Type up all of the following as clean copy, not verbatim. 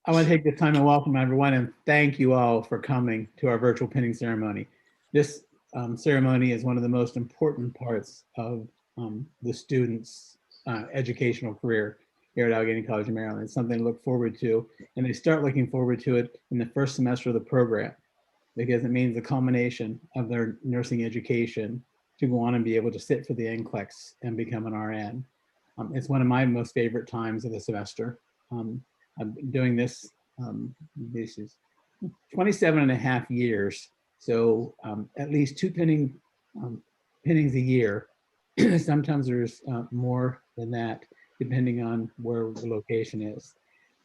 I want to take this time to welcome everyone and thank you all for coming to our virtual pinning ceremony. This ceremony is one of the most important parts of the students' educational career here at Allegany College of Maryland. It's something to look forward to, and they start looking forward to it in the first semester of the program because it means the culmination of their nursing education to go on and be able to sit for the NCLEX and become an RN. It's one of my most favorite times of the semester. I've been doing this, this is 27 and a half years. So at least 2 pinnings a year. Sometimes there's more than that, depending on where the location is.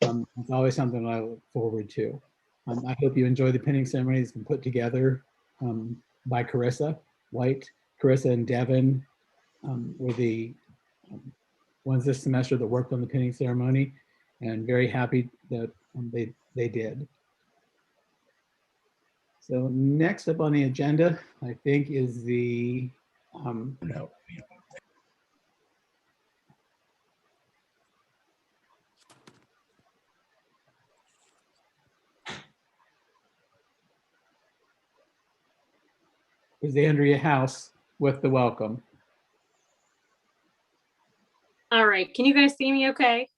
It's always something I look forward to. I hope you enjoy the pinning ceremony that's been put together by Carissa White. Carissa and Devin were the ones this semester that worked on the pinning ceremony, and very happy that they did. So next up on the agenda, I think, is the is Andrea House with the welcome. All right, can you guys see me okay?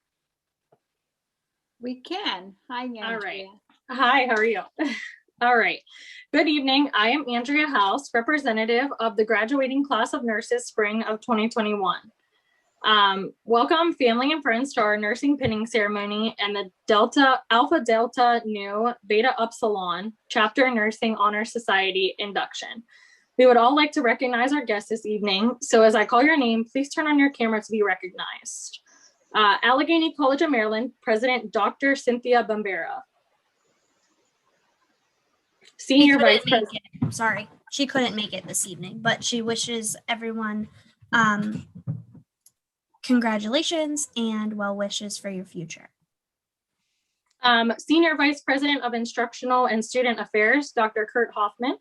We can. Hi, Andrea. All right. Hi, how are you? All right. Good evening. I am Andrea House, representative of the graduating class of nurses spring of 2021. Welcome family and friends to our nursing pinning ceremony and the Alpha Delta Nu Beta Upsilon Chapter Nursing Honor Society induction. We would all like to recognize our guests this evening. So as I call your name, please turn on your camera to be recognized. Allegany College of Maryland, President Dr. Cynthia Bambera. Senior Vice President. Sorry, she couldn't make it this evening, but she wishes everyone congratulations and well wishes for your future. Senior Vice President of Instructional and Student Affairs, Dr. Kurt Hoffman.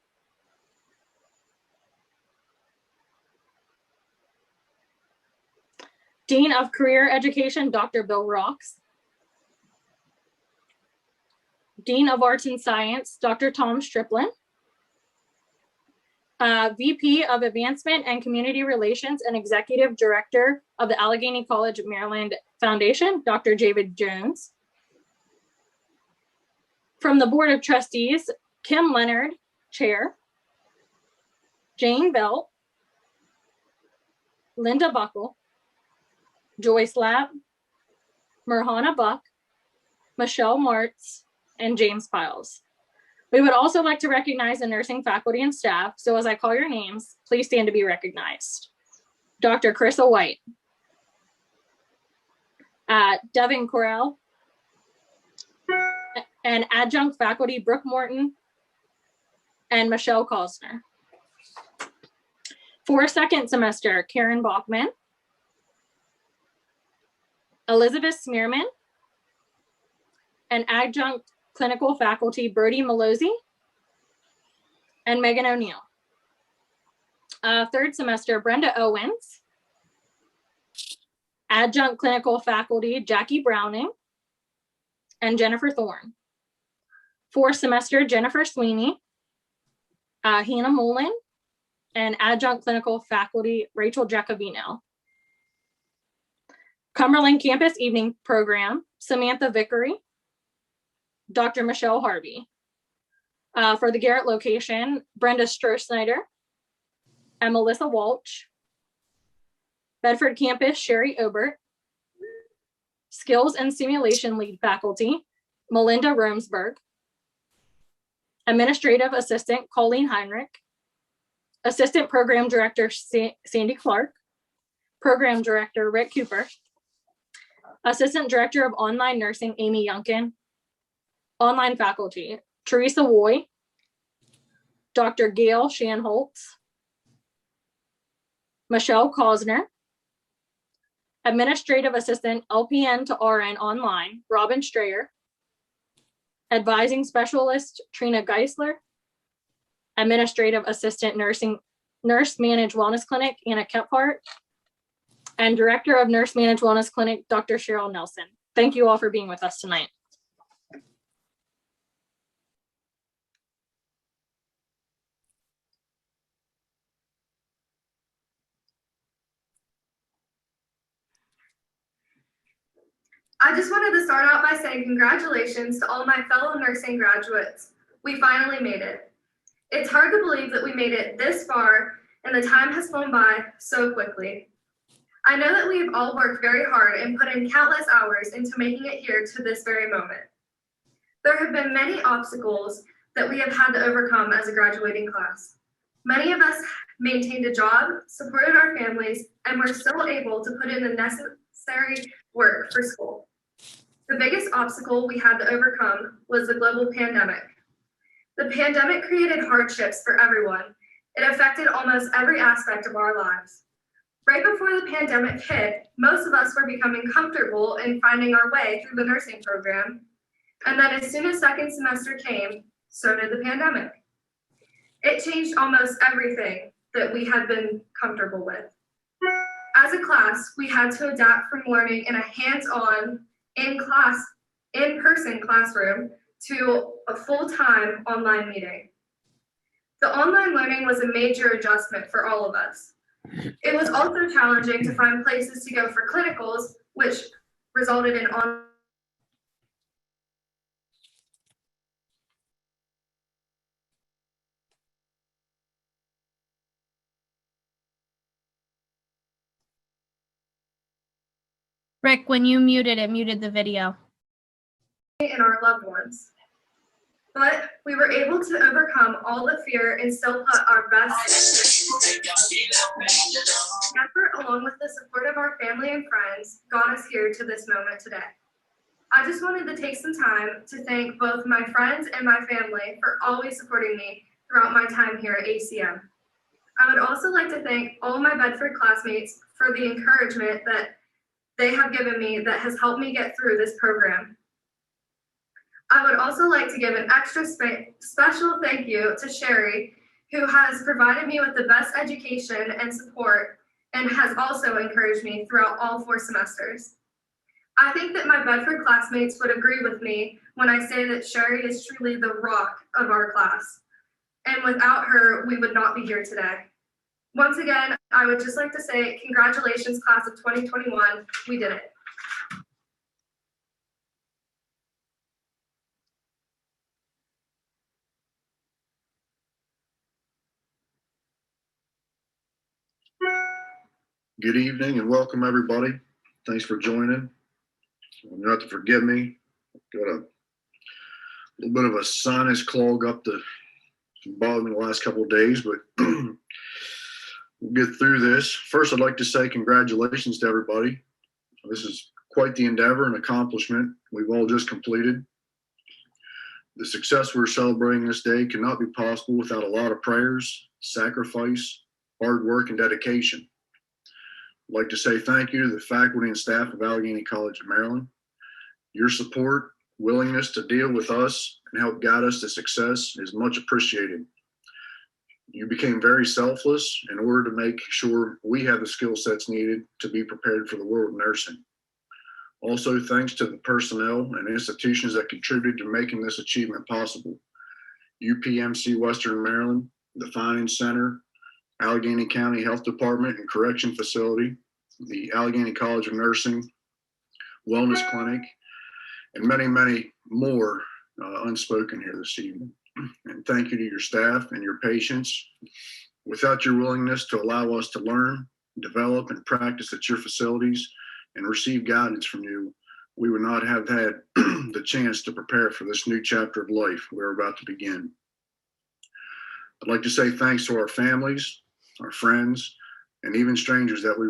Dean of Career Education, Dr. Bill Rocks. Dean of Arts and Science, Dr. Tom Striplin. VP of Advancement and Community Relations and Executive Director of the Allegany College of Maryland Foundation, Dr. David Jones. From the Board of Trustees, Kim Leonard, Chair. Jane Belt. Linda Buckle. Joyce Lab, Mirhana Buck, Michelle Martz, and James Piles. We would also like to recognize the nursing faculty and staff. So as I call your names, please stand to be recognized. Dr. Carissa White, Devin Correll, and adjunct faculty Brooke Morton and Michelle Kosner. For second semester, Karen Bachman, Elizabeth Smearman, and adjunct clinical faculty Brody Malozzi and Megan O'Neill. Third semester, Brenda Owens, adjunct clinical faculty Jackie Browning and Jennifer Thorne. Fourth semester, Jennifer Sweeney, Hannah Mullen, and adjunct clinical faculty Rachel Jacobino. Cumberland Campus Evening Program, Samantha Vickery, Dr. Michelle Harvey. For the Garrett location, Brenda Stroh-Snyder and Melissa Walsh. Bedford Campus, Sherry Obert. Skills and Simulation Lead Faculty, Melinda Romsberg. Administrative Assistant, Colleen Heinrich. Assistant Program Director, Sandy Clark. Program Director, Rick Cooper. Assistant Director of Online Nursing, Amy Yunkin. Online faculty, Teresa Woy, Dr. Gail Shanholtz, Michelle Kosner. Administrative Assistant, LPN to RN Online, Robin Strayer. Advising Specialist, Trina Geisler. Administrative Assistant Nurse Managed Wellness Clinic, Anna Kephart. And Director of Nurse Managed Wellness Clinic, Dr. Cheryl Nelson. Thank you all for being with us tonight. I just wanted to start out by saying congratulations to all my fellow nursing graduates. We finally made it. It's hard to believe that we made it this far and the time has flown by so quickly. I know that we have all worked very hard and put in countless hours into making it here to this very moment. There have been many obstacles that we have had to overcome as a graduating class. Many of us maintained a job, supported our families, and were still able to put in the necessary work for school. The biggest obstacle we had to overcome was the global pandemic. The pandemic created hardships for everyone. It affected almost every aspect of our lives. Right before the pandemic hit, most of us were becoming comfortable in finding our way through the nursing program. And then as soon as second semester came, so did the pandemic. It changed almost everything that we had been comfortable with. As a class, we had to adapt from learning in a hands-on, in-person classroom to a full-time online meeting. The online learning was a major adjustment for all of us. It was also challenging to find places to go for clinicals, which resulted in Rick, when you muted, it muted the video. and our loved ones. But we were able to overcome all the fear and still put our best effort, along with the support of our family and friends, got us here to this moment today. I just wanted to take some time to thank both my friends and my family for always supporting me throughout my time here at ACM. I would also like to thank all my Bedford classmates for the encouragement that they have given me that has helped me get through this program. I would also like to give an extra special thank you to Sherry, who has provided me with the best education and support and has also encouraged me throughout all 4 semesters. I think that my Bedford classmates would agree with me when I say that Sherry is truly the rock of our class. And without her, we would not be here today. Once again, I would just like to say congratulations, class of 2021. We did it. Good evening and welcome everybody. Thanks for joining. You have to forgive me. I've got a little bit of a sinus clog up to bother me the last couple of days, but we'll get through this. First, I'd like to say congratulations to everybody. This is quite the endeavor and accomplishment we've all just completed. The success we're celebrating this day cannot be possible without a lot of prayers, sacrifice, hard work, and dedication. I'd like to say thank you to the faculty and staff of Allegany College of Maryland. Your support, willingness to deal with us and help guide us to success is much appreciated. You became very selfless in order to make sure we have the skill sets needed to be prepared for the world of nursing. Also, thanks to the personnel and institutions that contributed to making this achievement possible. UPMC Western Maryland, the Finance Center, Allegany County Health Department and Correction Facility, the Allegany College of Nursing, Wellness Clinic, and many, many more unspoken here this evening. And thank you to your staff and your patience. Without your willingness to allow us to learn, develop, and practice at your facilities and receive guidance from you, we would not have had the chance to prepare for this new chapter of life we're about to begin. I'd like to say thanks to our families, our friends, and even strangers that we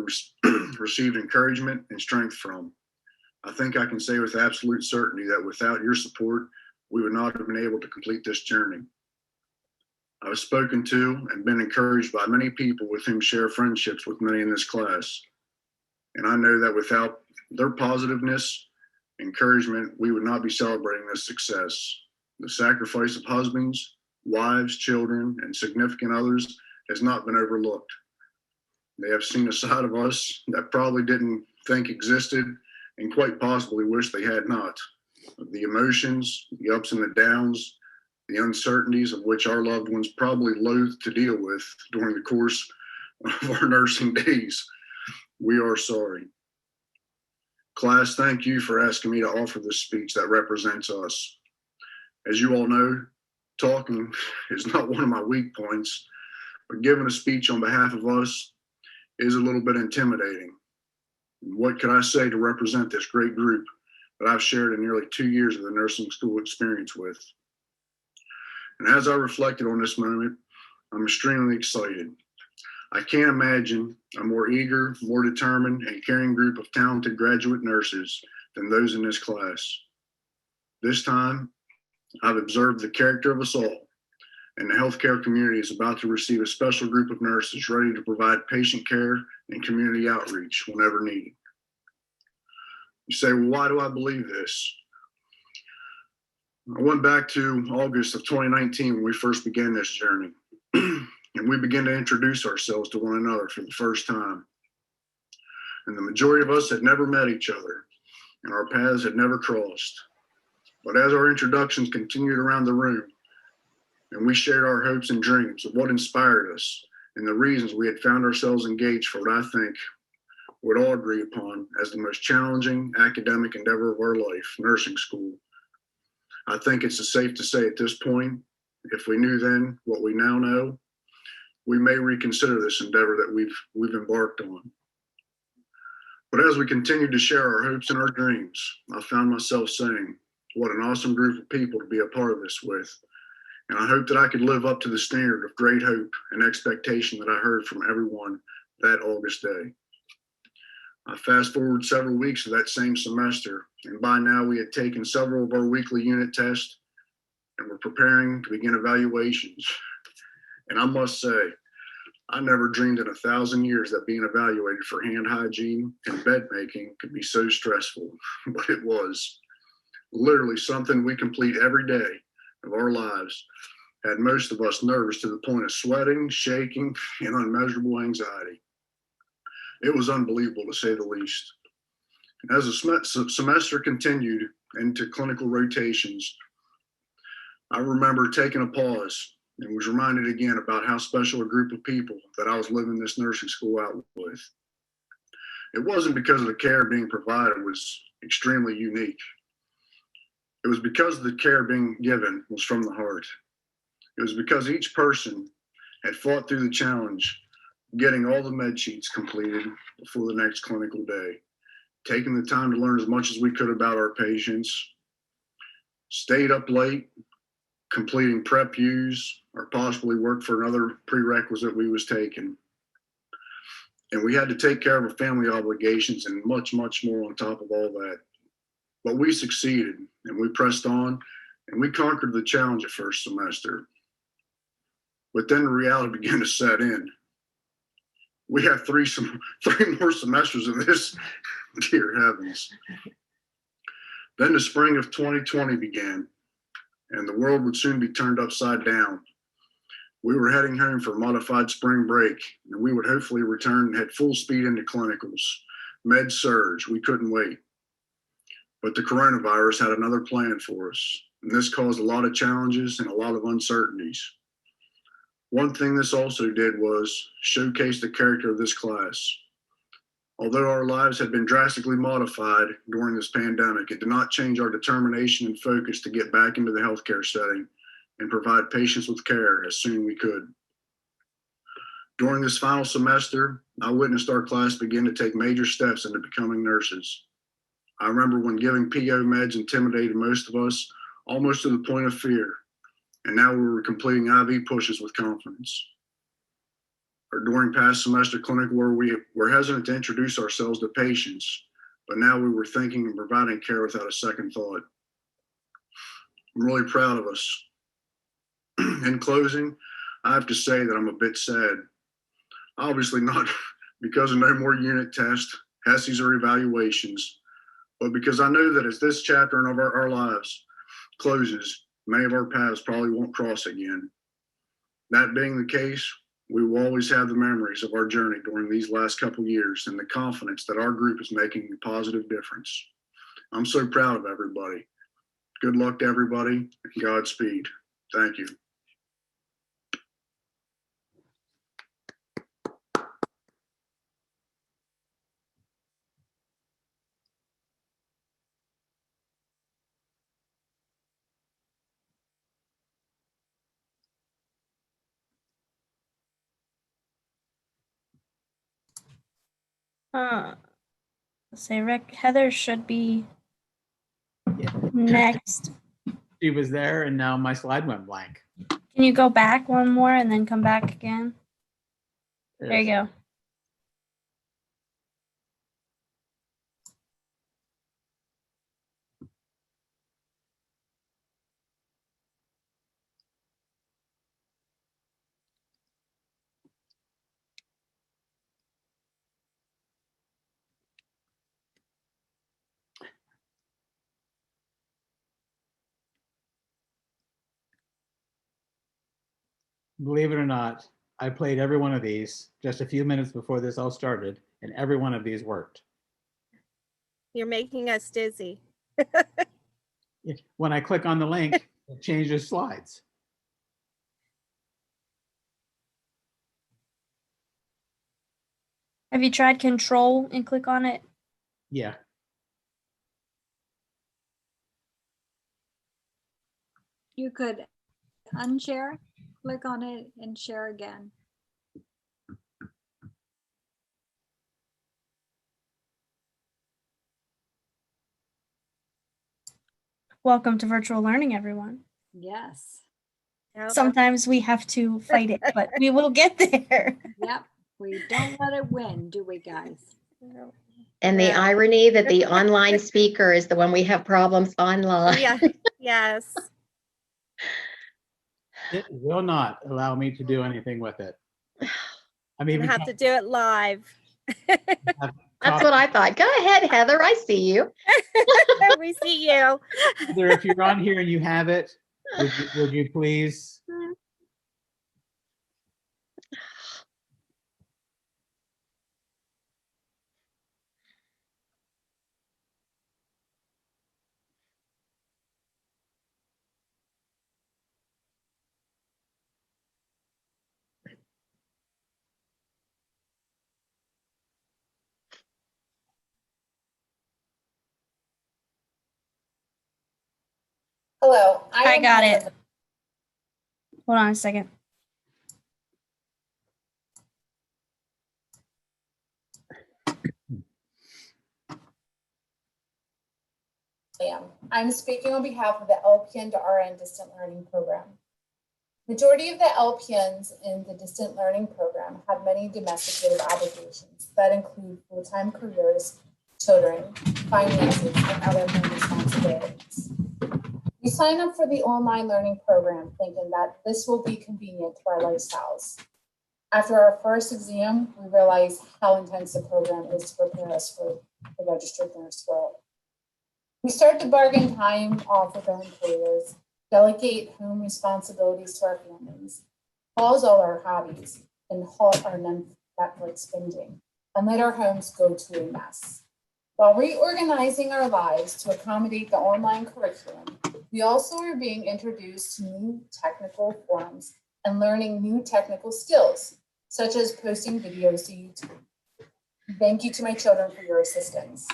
received encouragement and strength from. I think I can say with absolute certainty that without your support, we would not have been able to complete this journey. I've spoken to and been encouraged by many people with whom share friendships with many in this class. And I know that without their positiveness, encouragement, we would not be celebrating this success. The sacrifice of husbands, wives, children, and significant others has not been overlooked. They have seen a side of us that probably didn't think existed and quite possibly wish they had not. The emotions, the ups and the downs, the uncertainties of which our loved ones probably loathed to deal with during the course of our nursing days. We are sorry. Class, thank you for asking me to offer this speech that represents us. As you all know, talking is not one of my weak points, but giving a speech on behalf of us is a little bit intimidating. What could I say to represent this great group that I've shared in nearly 2 years of the nursing school experience with? And as I reflected on this moment, I'm extremely excited. I can't imagine a more eager, more determined, and caring group of talented graduate nurses than those in this class. This time, I've observed the character of us all, and the healthcare community is about to receive a special group of nurses ready to provide patient care and community outreach whenever needed. You say, well, why do I believe this? I went back to August of 2019 when we first began this journey, and we began to introduce ourselves to one another for the first time. And the majority of us had never met each other, and our paths had never crossed. But as our introductions continued around the room, and we shared our hopes and dreams of what inspired us and the reasons we had found ourselves engaged for what I think we'd all agree upon as the most challenging academic endeavor of our life, nursing school. I think it's safe to say at this point, if we knew then what we now know, we may reconsider this endeavor that we've embarked on. But as we continued to share our hopes and our dreams, I found myself saying, what an awesome group of people to be a part of this with. And I hope that I could live up to the standard of great hope and expectation that I heard from everyone that August day. I fast forward several weeks of that same semester, and by now we had taken several of our weekly unit tests and were preparing to begin evaluations. And I must say, I never dreamed in 1,000 years that being evaluated for hand hygiene and bed making could be so stressful, but it was. Literally something we complete every day of our lives had most of us nervous to the point of sweating, shaking, and unmeasurable anxiety. It was unbelievable to say the least. As the semester continued into clinical rotations, I remember taking a pause and was reminded again about how special a group of people that I was living this nursing school out with. It wasn't because of the care being provided was extremely unique. It was because the care being given was from the heart. It was because each person had fought through the challenge, getting all the med sheets completed before the next clinical day, taking the time to learn as much as we could about our patients, stayed up late, completing prep U's, or possibly worked for another prerequisite we was taking. And we had to take care of our family obligations and much, much more on top of all that. But we succeeded, and we pressed on, and we conquered the challenge of first semester. But then reality began to set in. We have three more semesters of this, dear heavens. Then the spring of 2020 began, and the world would soon be turned upside down. We were heading home for a modified spring break, and we would hopefully return and head full speed into clinicals. Med surge, we couldn't wait. But the coronavirus had another plan for us, and this caused a lot of challenges and a lot of uncertainties. One thing this also did was showcase the character of this class. Although our lives had been drastically modified during this pandemic, it did not change our determination and focus to get back into the healthcare setting and provide patients with care as soon as we could. During this final semester, I witnessed our class begin to take major steps into becoming nurses. I remember when giving PO meds intimidated most of us, almost to the point of fear. And now we were completing IV pushes with confidence. Or during past semester clinic where we were hesitant to introduce ourselves to patients, but now we were thinking and providing care without a second thought. I'm really proud of us. In closing, I have to say that I'm a bit sad. Obviously not because of no more unit tests, HESIs, or evaluations, but because I know that as this chapter of our lives closes, many of our paths probably won't cross again. That being the case, we will always have the memories of our journey during these last couple years and the confidence that our group is making a positive difference. I'm so proud of everybody. Good luck to everybody, and Godspeed. Thank you. Say Rick, Heather should be Yeah. next. She was there and now my slide went blank. Can you go back one more and then come back again? There you go. Believe it or not, I played every one of these just a few minutes before this all started, and every one of these worked. You're making us dizzy. When I click on the link, it changes slides. Have you tried control and click on it? Yeah. You could unshare, click on it and share again. Welcome to virtual learning, everyone. Yes. Sometimes we have to fight it, but we will get there. Yep. We don't let it win, do we, guys? And the Yeah. irony that the online speaker is the one we have problems online. Yeah. Yes. It will not allow me to do anything with it. I mean, You have to do it live. That's what I thought. Go ahead, Heather. I see you. We see you. Heather, if you're on here and you have it, would you please? Hello, I got it. Hold on a second. I'm speaking on behalf of the LPN to RN distant learning program. Majority of the LPNs in the distant learning program have many domesticated obligations that include full-time careers, children, finances, and other home responsibilities. We sign up for the online learning program thinking that this will be convenient to our lifestyles. After our first exam, we realized how intense the program is to prepare us for the registered nurse world. We start to bargain time off with our employers, delegate home responsibilities to our families, pause all our hobbies, and halt our Netflix binging, and let our homes go to a mess. While reorganizing our lives to accommodate the online curriculum, we also are being introduced to new technical forms and learning new technical skills, such as posting videos to YouTube. Thank you to my children for your assistance.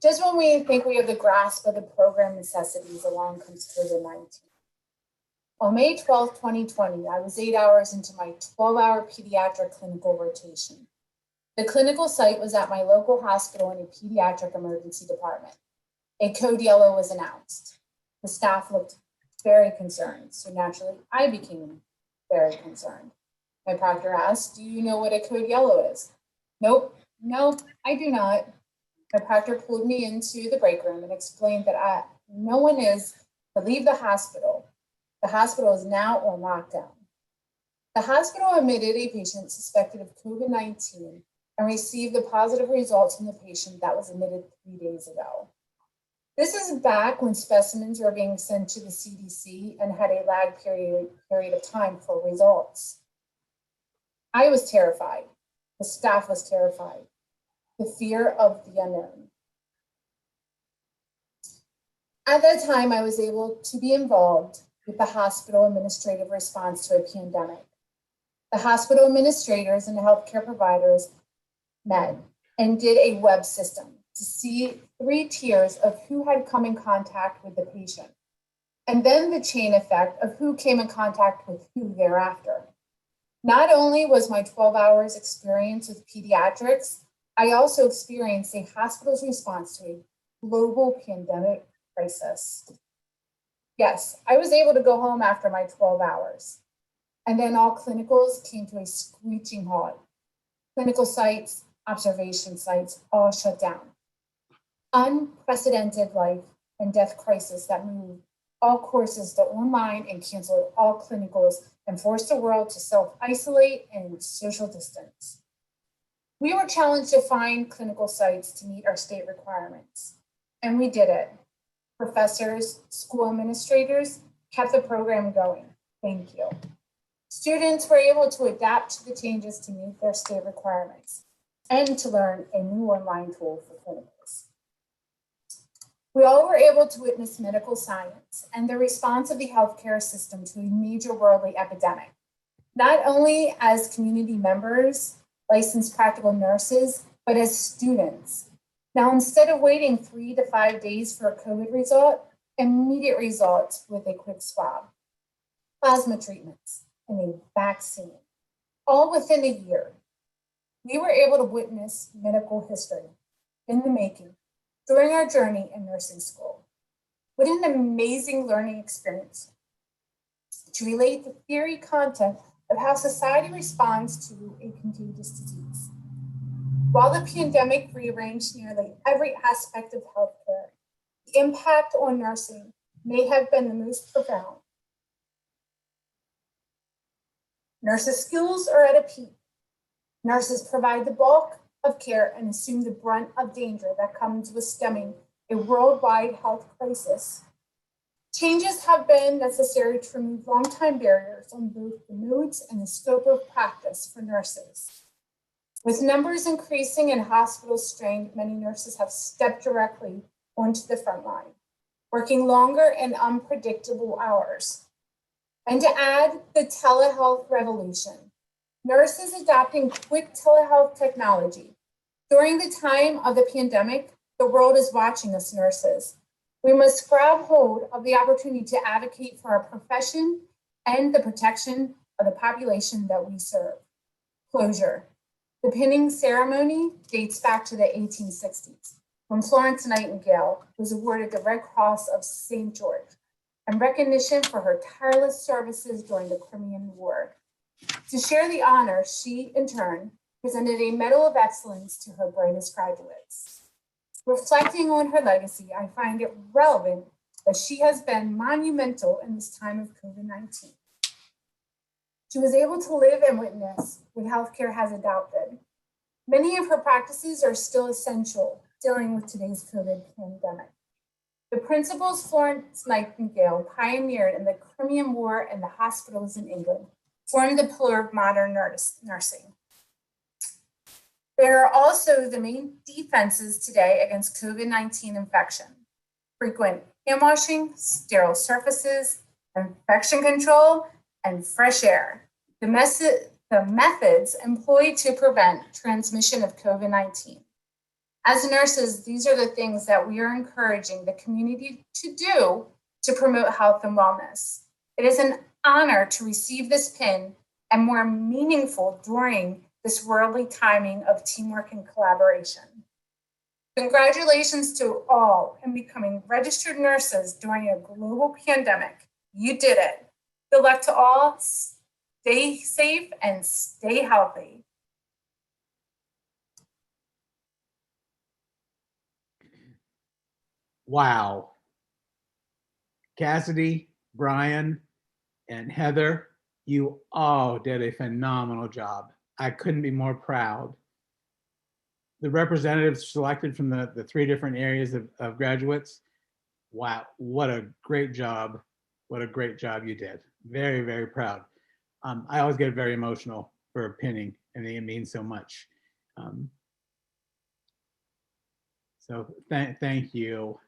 Just when we think we have the grasp of the program necessities, along comes COVID-19. On May 12, 2020, I was 8 hours into my 12-hour pediatric clinical rotation. The clinical site was at my local hospital in a pediatric emergency department. A code yellow was announced. The staff looked very concerned, so naturally I became very concerned. My proctor asked, "Do you know what a code yellow is?" Nope, I do not. My proctor pulled me into the break room and explained that no one is to leave the hospital. The hospital is now on lockdown. The hospital admitted a patient suspected of COVID-19 and received the positive results from the patient that was admitted 3 days ago. This is back when specimens were being sent to the CDC and had a lag period of time for results. I was terrified. The staff was terrified. The fear of the unknown. At that time, I was able to be involved with the hospital administrative response to a pandemic. The hospital administrators and the healthcare providers met and did a web system to see 3 tiers of who had come in contact with the patient, and then the chain effect of who came in contact with who thereafter. Not only was my 12 hours experience with pediatrics, I also experienced a hospital's response to a global pandemic crisis. Yes, I was able to go home after my 12 hours. And then all clinicals came to a screeching halt. Clinical sites, observation sites, all shut down. Unprecedented life and death crisis that moved all courses to online and canceled all clinicals and forced the world to self-isolate and social distance. We were challenged to find clinical sites to meet our state requirements, and we did it. Professors, school administrators kept the program going. Thank you. Students were able to adapt to the changes to meet their state requirements and to learn a new online tool for clinicals. We all were able to witness medical science and the response of the healthcare system to a major worldly epidemic, not only as community members, licensed practical nurses, but as students. Now, instead of waiting 3 to 5 days for a COVID result, immediate results with a quick swab, plasma treatments, and a vaccine, all within a year. We were able to witness medical history in the making during our journey in nursing school. What an amazing learning experience to relate the theory content of how society responds to a contagious disease. While the pandemic rearranged nearly every aspect of healthcare, the impact on nursing may have been the most profound. Nurses' skills are at a peak. Nurses provide the bulk of care and assume the brunt of danger that comes with stemming a worldwide health crisis. Changes have been necessary to remove long-time barriers on both the modes and the scope of practice for nurses. With numbers increasing and hospitals strained, many nurses have stepped directly onto the front line, working longer and unpredictable hours. And to add the telehealth revolution, nurses adopting quick telehealth technology. During the time of the pandemic, the world is watching us nurses. We must grab hold of the opportunity to advocate for our profession and the protection of the population that we serve. Closure. The pinning ceremony dates back to the 1860s, when Florence Nightingale was awarded the Red Cross of St. George and recognition for her tireless services during the Crimean War. To share the honor, she, in turn, presented a Medal of Excellence to her brightest graduates. Reflecting on her legacy, I find it relevant that she has been monumental in this time of COVID-19. She was able to live and witness what healthcare has adopted. Many of her practices are still essential dealing with today's COVID pandemic. The principles Florence Nightingale pioneered in the Crimean War and the hospitals in England form the pillar of modern nursing. There are also the main defenses today against COVID-19 infection: frequent hand washing, sterile surfaces, infection control, and fresh air. The methods employed to prevent transmission of COVID-19. As nurses, these are the things that we are encouraging the community to do to promote health and wellness. It is an honor to receive this pin and more meaningful during this worldly timing of teamwork and collaboration. Congratulations to all in becoming registered nurses during a global pandemic. You did it. Good luck to all. Stay safe and stay healthy. Wow. Cassidy, Brian, and Heather, you all did a phenomenal job. I couldn't be more proud. The representatives selected from the 3 different areas of graduates, wow, what a great job. What a great job you did. Very, very proud. I always get very emotional for pinning, and it means so much. So thank you.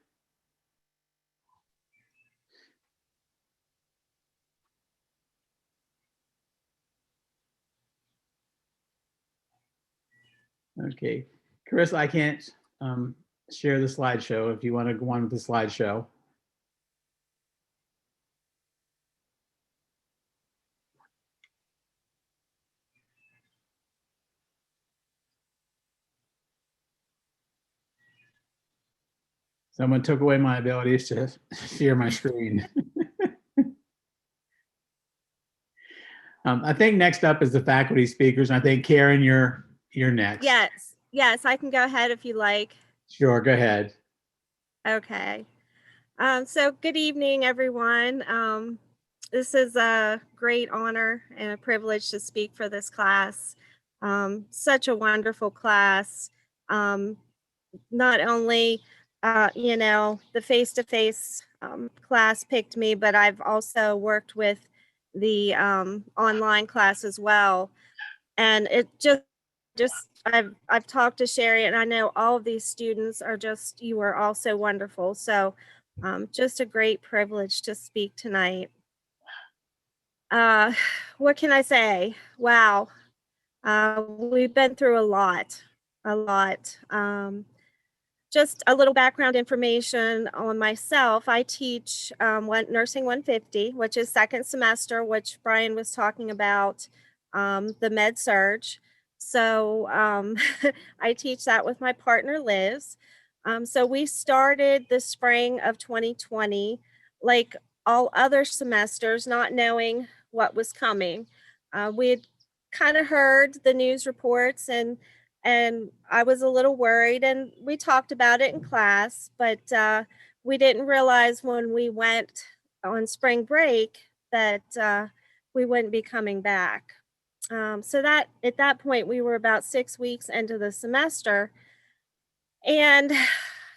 Okay, Chris, I can't share the slideshow if you want to go on with the slideshow. Someone took away my abilities to share my screen. I think next up is the faculty speakers. I think Karen, you're next. Yes, I can go ahead if you like. Sure, go ahead. Okay. So good evening, everyone. This is a great honor and a privilege to speak for this class. Such a wonderful class. Not only, the face-to-face class picked me, but I've also worked with the online class as well. And it I've talked to Sherry, and I know all of these students you are all so wonderful. So just a great privilege to speak tonight. What can I say? Wow. We've been through a lot. Just a little background information on myself. I teach Nursing 150, which is second semester, which Brian was talking about, the med surge. So I teach that with my partner, Liz. So we started the spring of 2020, like all other semesters, not knowing what was coming. We had kind of heard the news reports, and I was a little worried, and we talked about it in class, but we didn't realize when we went on spring break that we wouldn't be coming back. So that at that point, we were about 6 weeks into the semester, and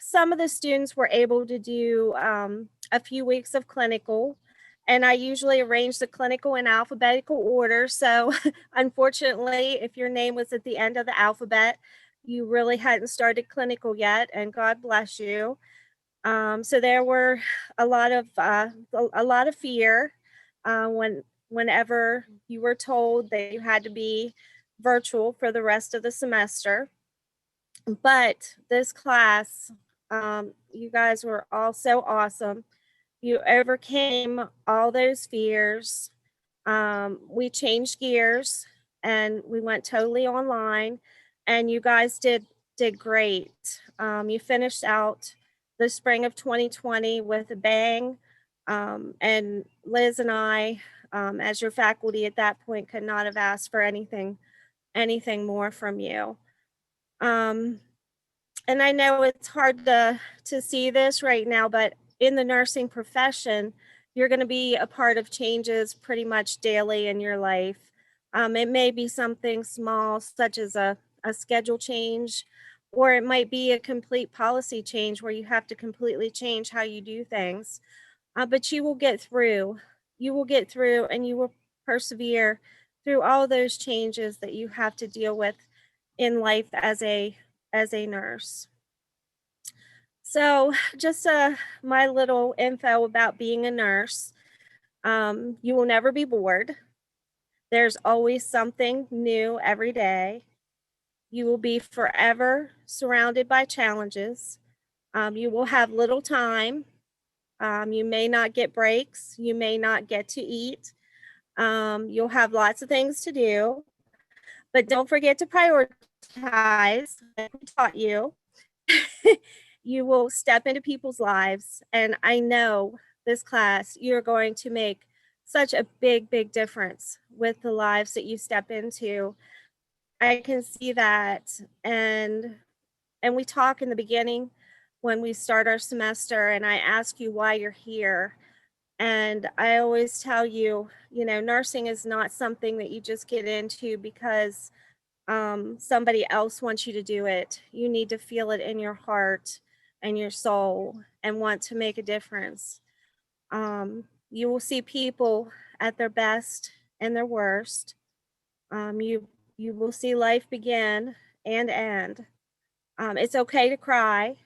some of the students were able to do a few weeks of clinical, and I usually arrange the clinical in alphabetical order. So unfortunately, if your name was at the end of the alphabet, you really hadn't started clinical yet, and God bless you. So there were a lot of fear whenever you were told that you had to be virtual for the rest of the semester. But this class, you guys were all so awesome. You overcame all those fears. We changed gears and we went totally online, and you guys did great. You finished out the spring of 2020 with a bang. And Liz and I, as your faculty at that point, could not have asked for anything more from you. And I know it's hard to see this right now, but in the nursing profession, you're going to be a part of changes pretty much daily in your life. It may be something small, such as a schedule change, or it might be a complete policy change where you have to completely change how you do things. But you will get through. You will get through, and you will persevere through all those changes that you have to deal with in life as a nurse. So just my little info about being a nurse. You will never be bored. There's always something new every day. You will be forever surrounded by challenges. You will have little time. You may not get breaks. You may not get to eat. You'll have lots of things to do, but don't forget to prioritize, like we taught you. You will step into people's lives, and I know this class, you're going to make such a big difference with the lives that you step into. I can see that, and we talk in the beginning when we start our semester, and I ask you why you're here. And I always tell you, nursing is not something that you just get into because somebody else wants you to do it. You need to feel it in your heart and your soul and want to make a difference. You will see people at their best and their worst. You will see life begin and end. It's okay to cry.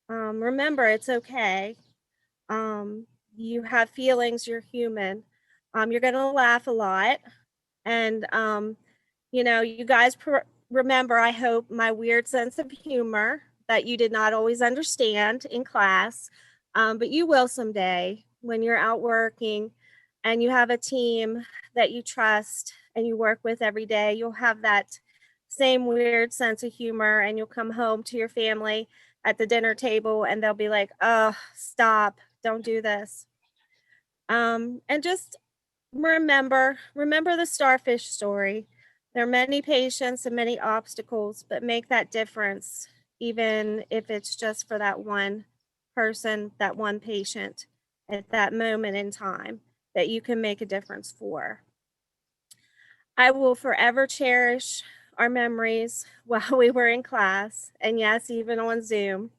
Remember, it's okay. You have feelings, you're human. You're gonna laugh a lot. And you guys remember, I hope, my weird sense of humor that you did not always understand in class, but you will someday when you're out working and you have a team that you trust and you work with every day. You'll have that same weird sense of humor, and you'll come home to your family at the dinner table and they'll be like, oh, stop, don't do this. And just remember the starfish story. There are many patients and many obstacles, but make that difference, even if it's just for that one person, that one patient at that moment in time that you can make a difference for. I will forever cherish our memories while we were in class, and yes, even on Zoom.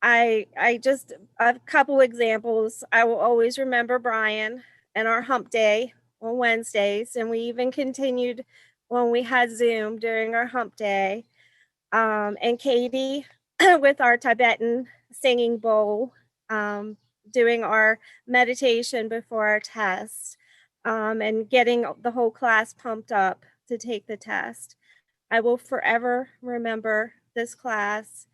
I just, a couple examples. I will always remember Brian and our hump day on Wednesdays, and we even continued when we had Zoom during our hump day. And Katie with our Tibetan singing bowl, doing our meditation before our test, and getting the whole class pumped up to take the test. I will forever remember this class,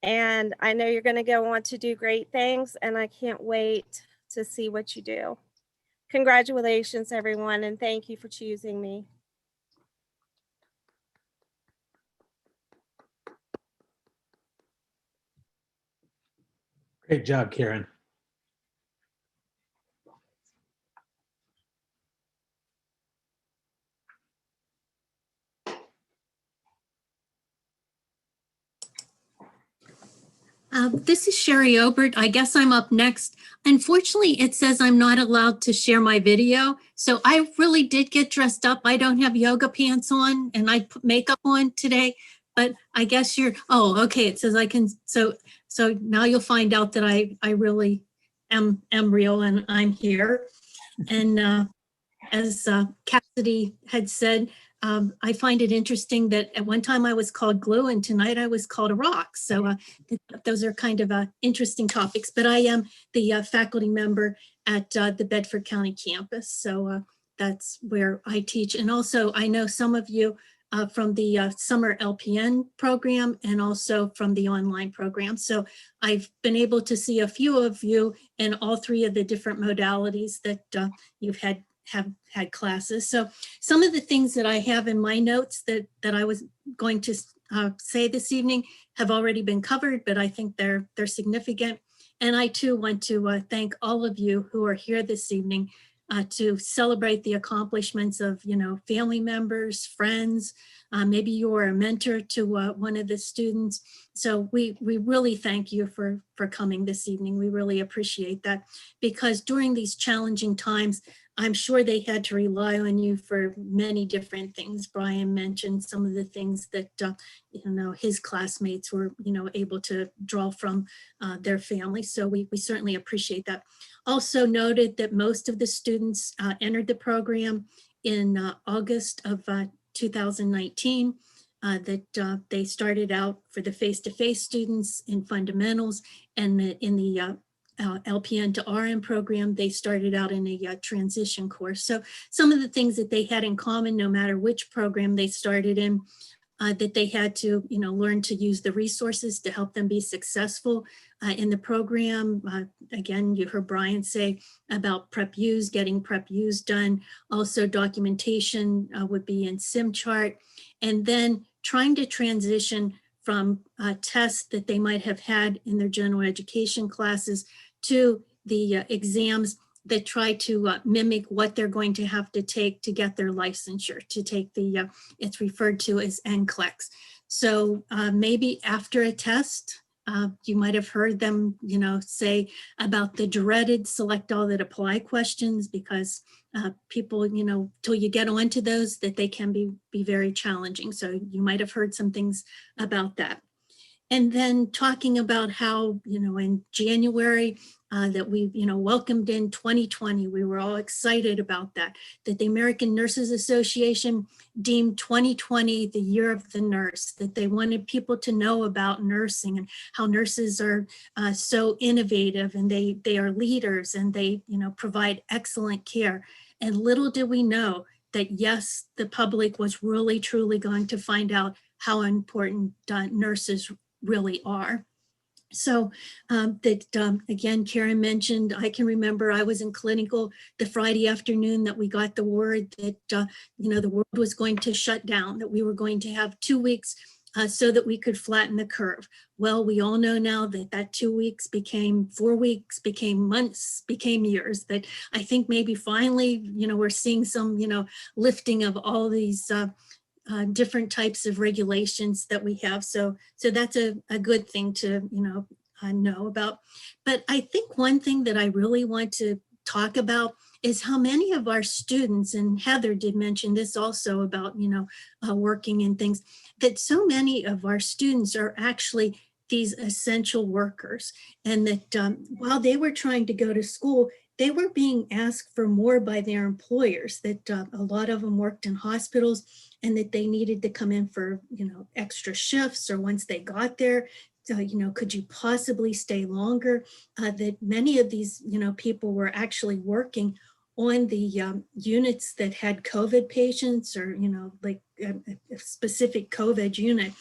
and I know you're going to go on to do great things, and I can't wait to see what you do. Congratulations, everyone, and thank you for choosing me. Great job, Karen. This is Sherry Obert. I guess I'm up next. Unfortunately, it says I'm not allowed to share my video. So I really did get dressed up. I don't have yoga pants on and I put makeup on today, but I guess you're, oh, okay. It says I can, so now you'll find out that I really am real and I'm here. And as Cassidy had said, I find it interesting that at one time I was called glue and tonight I was called a rock. So those are kind of interesting topics, but I am the faculty member at the Bedford County campus. So that's where I teach. And also I know some of you from the summer LPN program and also from the online program. So I've been able to see a few of you in all three of the different modalities that you've have had classes. So some of the things that I have in my notes that I was going to say this evening have already been covered, but I think they're significant. And I too want to thank all of you who are here this evening to celebrate the accomplishments of, family members, friends. Maybe you are a mentor to one of the students. So we really thank you for coming this evening. We really appreciate that, because during these challenging times, I'm sure they had to rely on you for many different things. Brian mentioned some of the things that, his classmates were, able to draw from their families. So we certainly appreciate that. Also noted that most of the students entered the program in August of 2019, that they started out for the face-to-face students in fundamentals, and in the LPN to RN program, they started out in a transition course. So some of the things that they had in common, no matter which program they started in, that they had to, learn to use the resources to help them be successful in the program. Again, you heard Brian say about prep use, getting prep use done. Also documentation would be in SimChart, and then trying to transition from tests that they might have had in their general education classes to the exams that try to mimic what they're going to have to take to get their licensure, to take the, it's referred to as NCLEX. So maybe after a test, you might have heard them, say about the dreaded select all that apply questions, because people, till you get onto those, that they can be very challenging. So you might have heard some things about that. And then talking about how, in January, that we, welcomed in 2020, we were all excited about that the American Nurses Association deemed 2020 the year of the nurse, that they wanted people to know about nursing and how nurses are so innovative, and they are leaders, and they, provide excellent care. And little did we know that, yes, the public was really, truly going to find out how important nurses really are. So again, Karen mentioned, I can remember I was in clinical the Friday afternoon that we got the word that, the world was going to shut down, that we were going to have 2 weeks so that we could flatten the curve. Well, we all know now that that 2 weeks became 4 weeks, became months, became years. That I think maybe finally, we're seeing some, lifting of all these different types of regulations that we have. So that's a good thing to, know about. But I think one thing that I really want to talk about is how many of our students, and Heather did mention this also about, working and things, that so many of our students are actually these essential workers. And that while they were trying to go to school, they were being asked for more by their employers, that a lot of them worked in hospitals and that they needed to come in for, extra shifts, or once they got there, could you possibly stay longer? That many of these, people were actually working on the units that had COVID patients, or, like a specific COVID unit.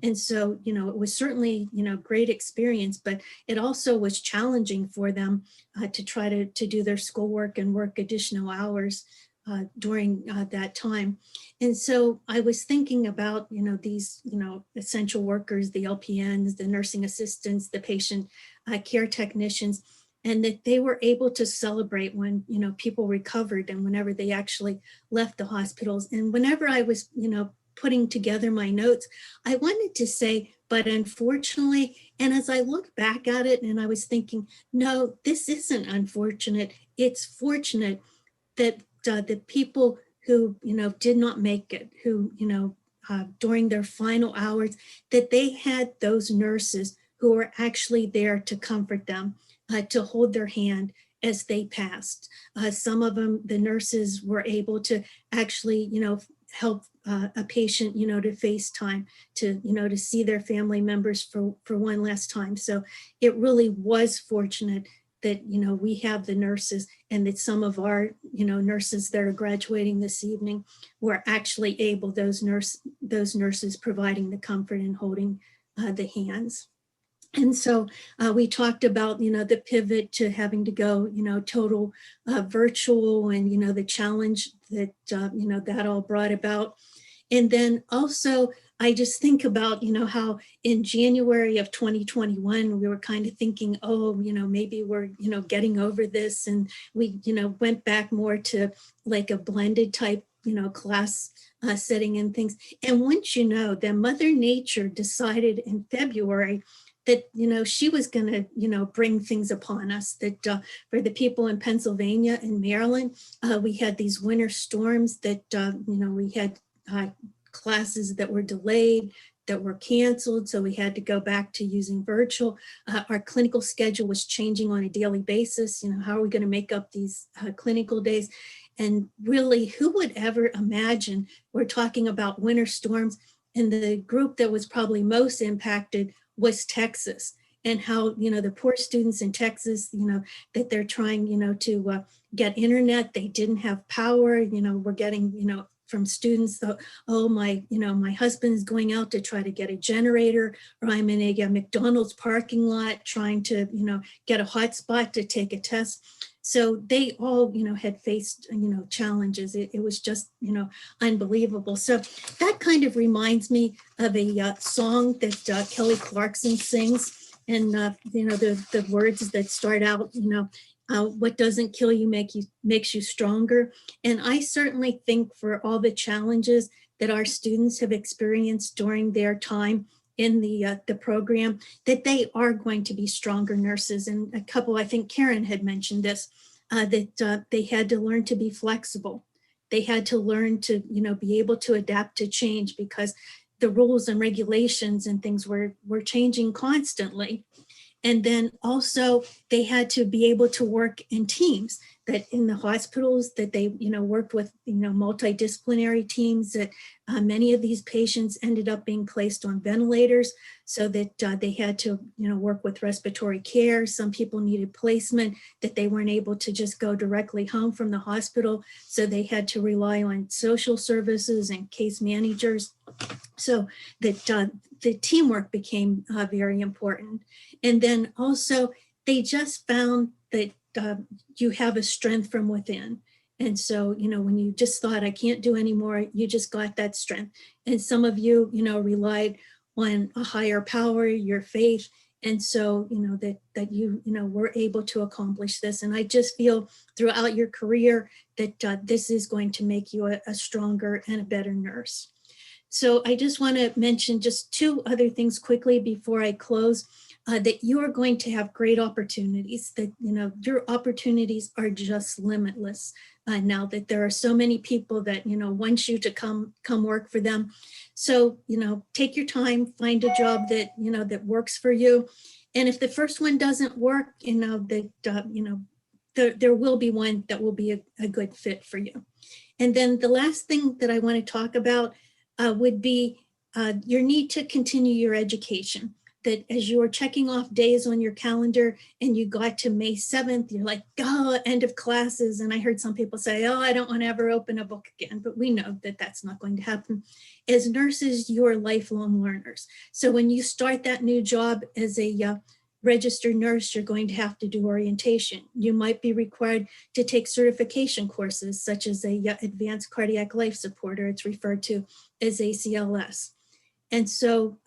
And so, it was certainly, great experience, but it also was challenging for them to try to do their schoolwork and work additional hours during that time. And so I was thinking about, these, essential workers, the LPNs, the nursing assistants, the patient care technicians, and that they were able to celebrate when, people recovered and whenever they actually left the hospitals. And whenever I was, putting together my notes, I wanted to say, but unfortunately, and as I look back at it and I was thinking, no, this isn't unfortunate. It's fortunate that the people who, did not make it, who, during their final hours, that they had those nurses who were actually there to comfort them, to hold their hand as they passed. Some of them, the nurses were able to actually, help a patient, to FaceTime, to see their family members for one last time. So it really was fortunate that, we have the nurses, and that some of our, nurses that are graduating this evening were actually able, those nurses providing the comfort and holding the hands. And so we talked about, the pivot to having to go, total virtual, and, the challenge that, that all brought about. And then also, I just think about, how in January of 2021, we were kind of thinking, oh, maybe we're, getting over this. And we, went back more to like a blended type, class setting and things. And once that Mother Nature decided in February that, she was going to, bring things upon us, that for the people in Pennsylvania and Maryland, we had these winter storms that, we had classes that were delayed, that were canceled. So we had to go back to using virtual. Our clinical schedule was changing on a daily basis. How are we going to make up these clinical days? And really, who would ever imagine we're talking about winter storms, and the group that was probably most impacted was Texas, and how, the poor students in Texas, that they're trying, to get internet. They didn't have power, we're getting, from students, oh, my husband's going out to try to get a generator, or I'm in a McDonald's parking lot trying to, get a hotspot to take a test. So they all, had faced, challenges. It was just, unbelievable. So that kind of reminds me of a song that Kelly Clarkson sings, and the words that start out, what doesn't kill you makes you stronger. And I certainly think for all the challenges that our students have experienced during their time in the program, that they are going to be stronger nurses. And a couple, I think Karen had mentioned this, that they had to learn to be flexible. They had to learn to, be able to adapt to change, because the rules and regulations and things were changing constantly. And then also they had to be able to work in teams, that in the hospitals that they, worked with, multidisciplinary teams, that many of these patients ended up being placed on ventilators, so that they had to, work with respiratory care. Some people needed placement, that they weren't able to just go directly home from the hospital. So they had to rely on social services and case managers. So that the teamwork became very important. And then also they just found that you have a strength from within. And so, when you just thought, I can't do anymore, you just got that strength. And some of you, relied on a higher power, your faith. And so, that you were able to accomplish this. And I just feel throughout your career that this is going to make you a stronger and a better nurse. So I just want to mention just two other things quickly before I close, that you are going to have great opportunities, that, your opportunities are just limitless. Now that there are so many people that, want you to come work for them. So, take your time, find a job that, that works for you. And if the first one doesn't work, there will be one that will be a good fit for you. And then the last thing that I want to talk about would be your need to continue your education. That as you are checking off days on your calendar and you got to May 7th, you're like, oh, end of classes. And I heard some people say, oh, I don't want to ever open a book again, but we know that that's not going to happen. As nurses, you're lifelong learners. So when you start that new job as a registered nurse, you're going to have to do orientation. You might be required to take certification courses, such as a advanced cardiac life support, or it's referred to as ACLS. And so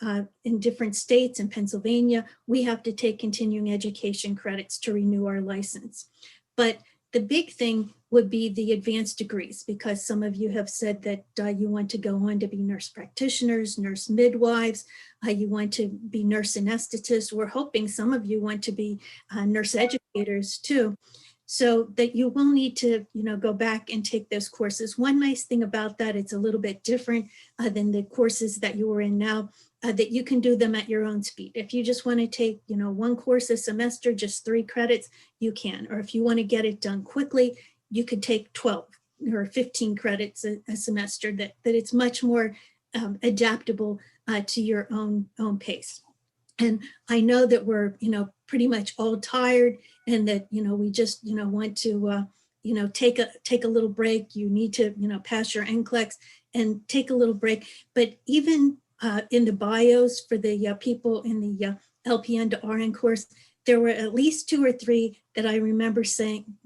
in different states, in Pennsylvania, we have to take continuing education credits to renew our license. But the big thing would be the advanced degrees, because some of you have said that you want to go on to be nurse practitioners, nurse midwives, you want to be nurse anesthetists. We're hoping some of you want to be nurse educators too. So that you will need to, go back and take those courses. One nice thing about that, it's a little bit different than the courses that you are in now, that you can do them at your own speed. If you just want to take, one course a semester, just 3 credits, you can. Or if you want to get it done quickly, you could take 12 or 15 credits a semester, that it's much more adaptable to your own pace. And I know that we're, pretty much all tired, and that, we just, want to, take a little break. You need to, pass your NCLEX and take a little break. But even in the bios for the people in the LPN to RN course, there were at least 2 or 3 that I remember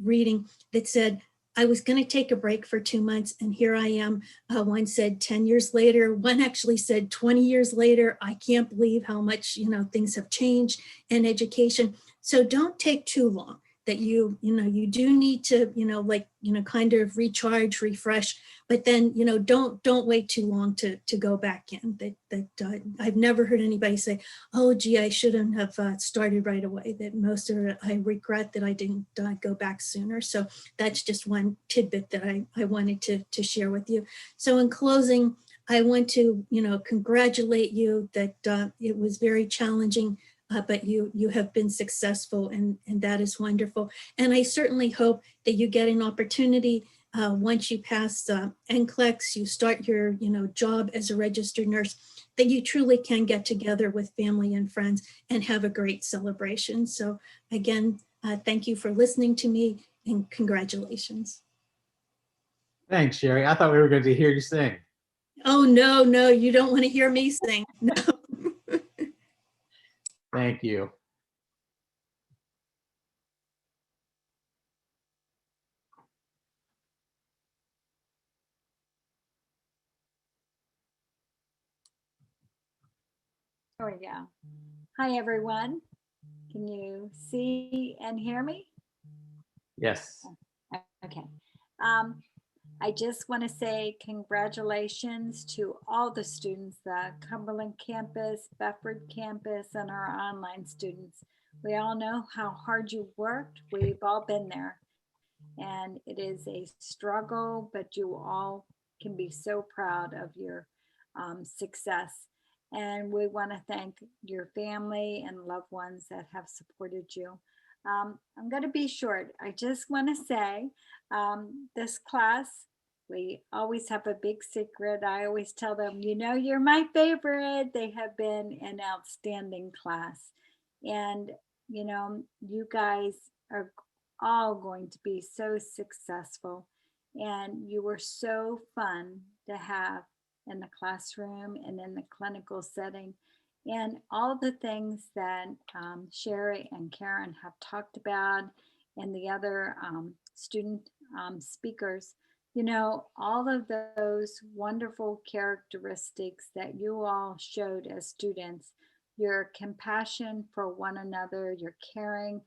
reading that said, I was going to take a break for 2 months, and here I am. One said 10 years later. One actually said 20 years later. I can't believe how much, things have changed in education. So don't take too long. That you do need to, kind of recharge, refresh, but then, don't wait too long to go back in. I've never heard anybody say, oh, gee, I shouldn't have started right away. That most of it, I regret that I didn't go back sooner. So that's just one tidbit that I wanted to share with you. So in closing, I want to, congratulate you that it was very challenging, but you have been successful, and that is wonderful. And I certainly hope that you get an opportunity once you pass NCLEX, you start your job as a registered nurse, that you truly can get together with family and friends and have a great celebration. So again, thank you for listening to me, and congratulations. Thanks, Sherry. I thought we were going to hear you sing. Oh, no, you don't want to hear me sing. No. Thank you. There we go. Hi, everyone. Can you see and hear me? Yes. Okay. I just want to say congratulations to all the students, the Cumberland campus, Bedford campus, and our online students. We all know how hard you worked. We've all been there. And it is a struggle, but you all can be so proud of your success. And we want to thank your family and loved ones that have supported you. I'm going to be short. I just want to say this class, we always have a big secret. I always tell them, you're my favorite. They have been an outstanding class. And, you guys are all going to be so successful. And you were so fun to have in the classroom and in the clinical setting. And all the things that Sherry and Karen have talked about, and the other student speakers, you know, all of those wonderful characteristics that you all showed as students, your compassion for one another, your caring,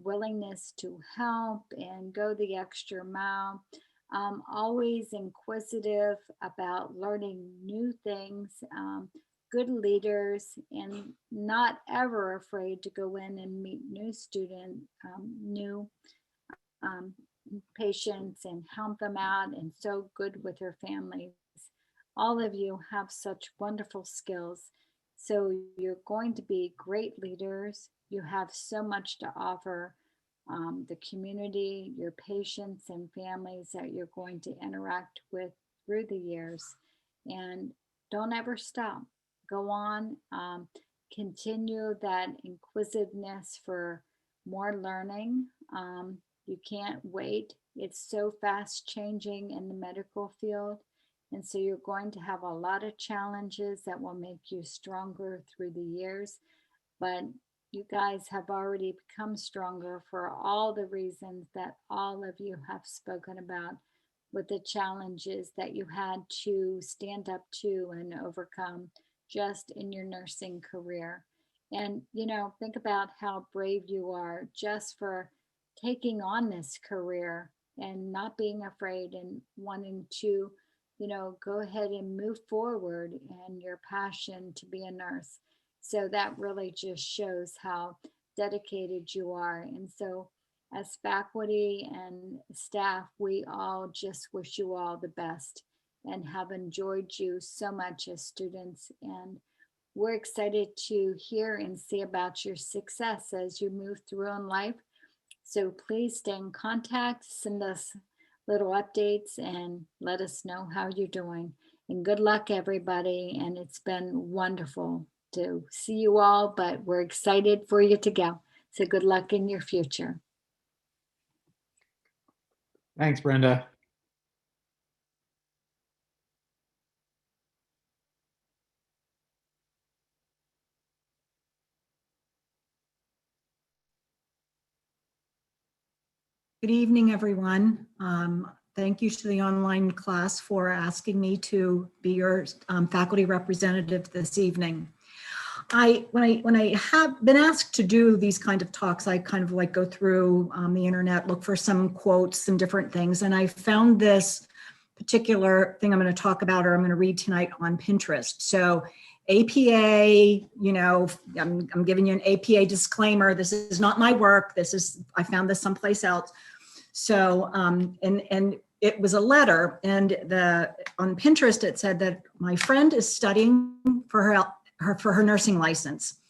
willingness to help and go the extra mile, always inquisitive about learning new things, good leaders, and not ever afraid to go in and meet new students, new patients and help them out, and so good with their families. All of you have such wonderful skills. So you're going to be great leaders. You have so much to offer the community, your patients and families that you're going to interact with through the years. And don't ever stop. Go on, continue that inquisitiveness for more learning. You can't wait. It's so fast changing in the medical field. And so you're going to have a lot of challenges that will make you stronger through the years. But you guys have already become stronger for all the reasons that all of you have spoken about, with the challenges that you had to stand up to and overcome just in your nursing career. And, you know, think about how brave you are just for taking on this career and not being afraid and wanting to, you know, go ahead and move forward in your passion to be a nurse. So that really just shows how dedicated you are. And so as faculty and staff, we all just wish you all the best and have enjoyed you so much as students. And we're excited to hear and see about your success as you move through in life. So please stay in contact, send us little updates and let us know how you're doing. And good luck, everybody. And it's been wonderful to see you all, but we're excited for you to go. So good luck in your future. Thanks, Brenda. Good evening, everyone. Thank you to the online class for asking me to be your faculty representative this evening. When I have been asked to do these kind of talks, I kind of like go through the internet, look for some quotes and different things. And I found this particular thing I'm going to talk about, or I'm going to read tonight, on Pinterest. So APA, you know, I'm giving you an APA disclaimer. This is not my work. I found this someplace else. So, and it was a letter, and on Pinterest, it said that my friend is studying for her nursing license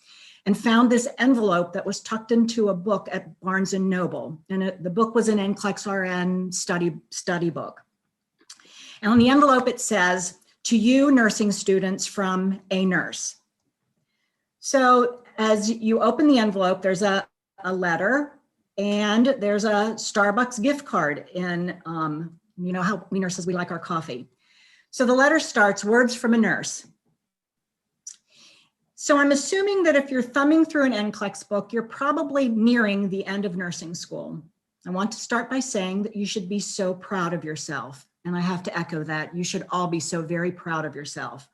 and found this envelope that was tucked into a book at Barnes and Noble. And the book was an NCLEX RN study book. And on the envelope, it says, "To you nursing students from a nurse." So as you open the envelope, there's a letter, and there's a Starbucks gift card in, you know how we nurses, we like our coffee. So the letter starts, "Words from a nurse." So I'm assuming that if you're thumbing through an NCLEX book, you're probably nearing the end of nursing school. I want to start by saying that you should be so proud of yourself. And I have to echo that. You should all be so very proud of yourself.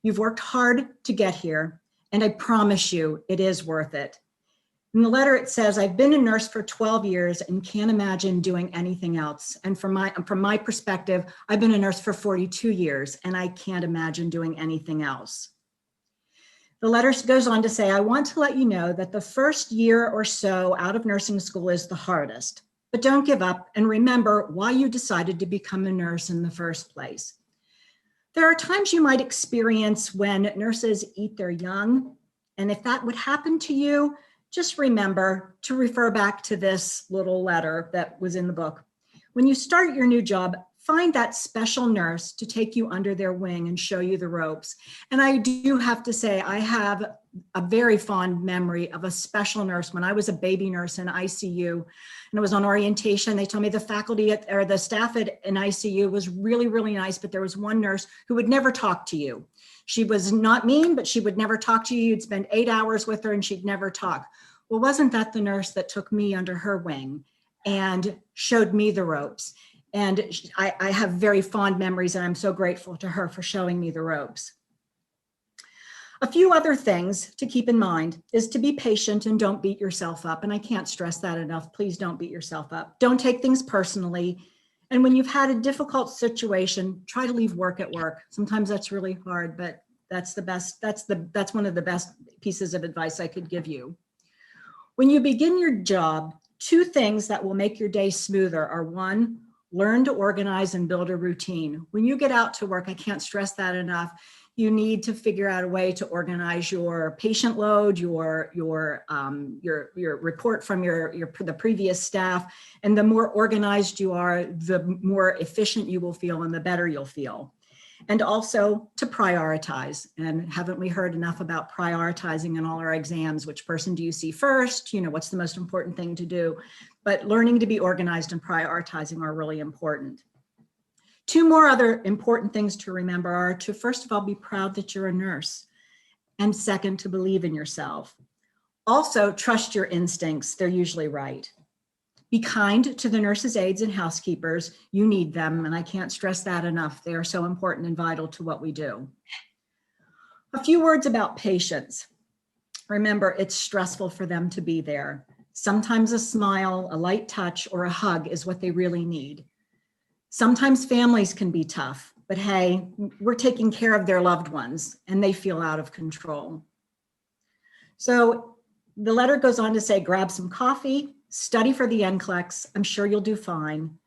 You've worked hard to get here, and I promise you it is worth it. In the letter, it says, "I've been a nurse for 12 years and can't imagine doing anything else. And from my perspective, I've been a nurse for 42 years and I can't imagine doing anything else." The letter goes on to say, "I want to let you know that the first year or so out of nursing school is the hardest, but don't give up and remember why you decided to become a nurse in the first place. There are times you might experience when nurses eat their young, and if that would happen to you, just remember to refer back to this little letter that was in the book. When you start your new job, find that special nurse to take you under their wing and show you the ropes." And I do have to say, I have a very fond memory of a special nurse when I was a baby nurse in ICU, and it was on orientation. They told me the faculty or the staff in ICU was really, really nice, but there was one nurse who would never talk to you. She was not mean, but she would never talk to you. You'd spend 8 hours with her and she'd never talk. Well, wasn't that the nurse that took me under her wing and showed me the ropes? And I have very fond memories, and I'm so grateful to her for showing me the ropes. A few other things to keep in mind is to be patient and don't beat yourself up. And I can't stress that enough. Please don't beat yourself up. Don't take things personally. And when you've had a difficult situation, try to leave work at work. Sometimes that's really hard, but that's the best. That's one of the best pieces of advice I could give you. When you begin your job, two things that will make your day smoother are: one, learn to organize and build a routine. When you get out to work, I can't stress that enough. You need to figure out a way to organize your patient load, your report from the previous staff. And the more organized you are, the more efficient you will feel and the better you'll feel. And also to prioritize. And haven't we heard enough about prioritizing in all our exams? Which person do you see first? You know, what's the most important thing to do? But learning to be organized and prioritizing are really important. Two more other important things to remember are to, first of all, be proud that you're a nurse. And second, to believe in yourself. Also, trust your instincts. They're usually right. Be kind to the nurses' aides and housekeepers. You need them, and I can't stress that enough. They are so important and vital to what we do. A few words about patients. Remember, it's stressful for them to be there. Sometimes a smile, a light touch, or a hug is what they really need. Sometimes families can be tough, but hey, we're taking care of their loved ones and they feel out of control. So the letter goes on to say, grab some coffee, study for the NCLEX. I'm sure you'll do fine.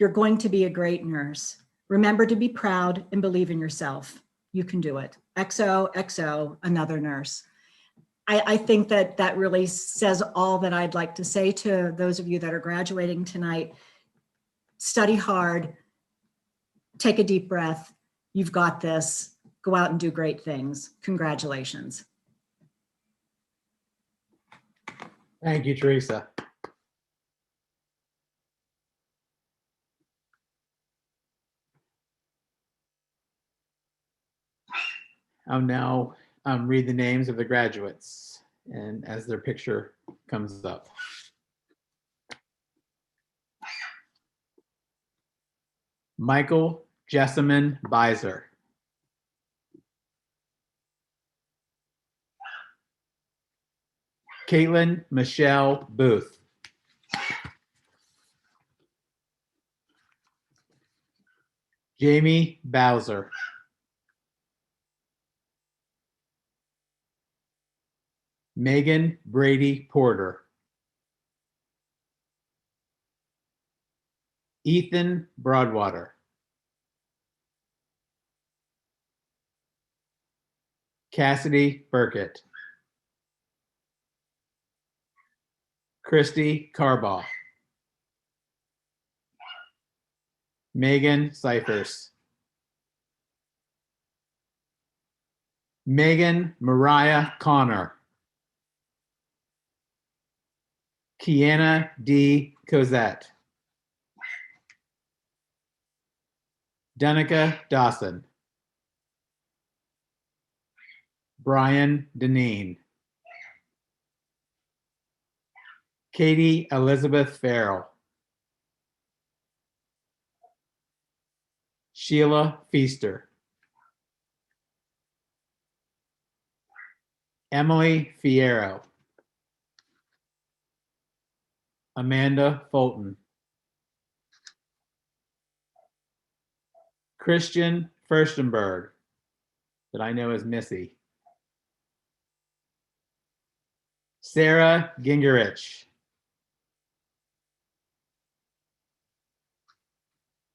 You're going to be a great nurse. Remember to be proud and believe in yourself. You can do it. XOXO, another nurse. I think that really says all that I'd like to say to those of you that are graduating tonight. Study hard, take a deep breath. You've got this. Go out and do great things. Congratulations. Thank you, Teresa. I'll now read the names of the graduates, and as their picture comes up. Michael Jessamine Bowser. Caitlin Michelle Booth. Jaime Bowser. Meghan Brady-Porter. Ethan Broadwater. Cassidy Burkett. Christy Carbaugh. Megan Cyphers. Megan Mariah Connor. Kiana D. Cosette. Danika Dawson. Brian Deneen. Katie Elizabeth Farrell. Sheila Feaster. Emily Fierro. Amanda Fulton. Christian Furstenberg, that I know as Missy. Sarah Gingerich.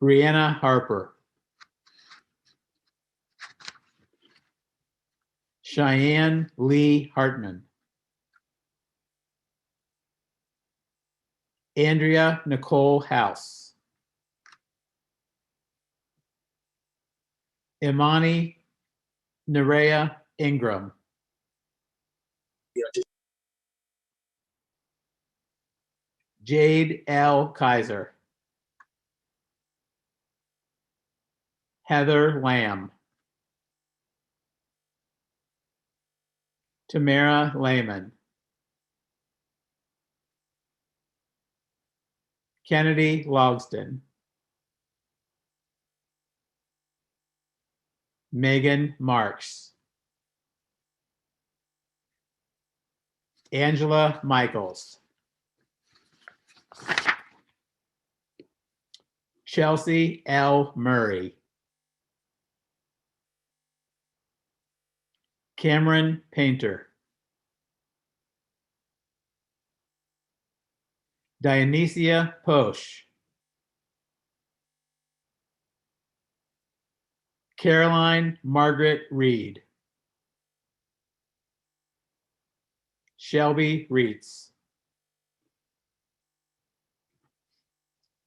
Brianna Harper. Cheyenne Lee Hartman. Andrea Nicole House. Imani Nerea Ingram. Jade L. Kaiser. Heather Lamb. Tamara Lehman. Kennedy Logston. Megan Marks. Angela Michaels. Chelsea L. Murray. Cameron Painter. Dionysia Posh. Caroline Margaret Reed. Shelby Reitz.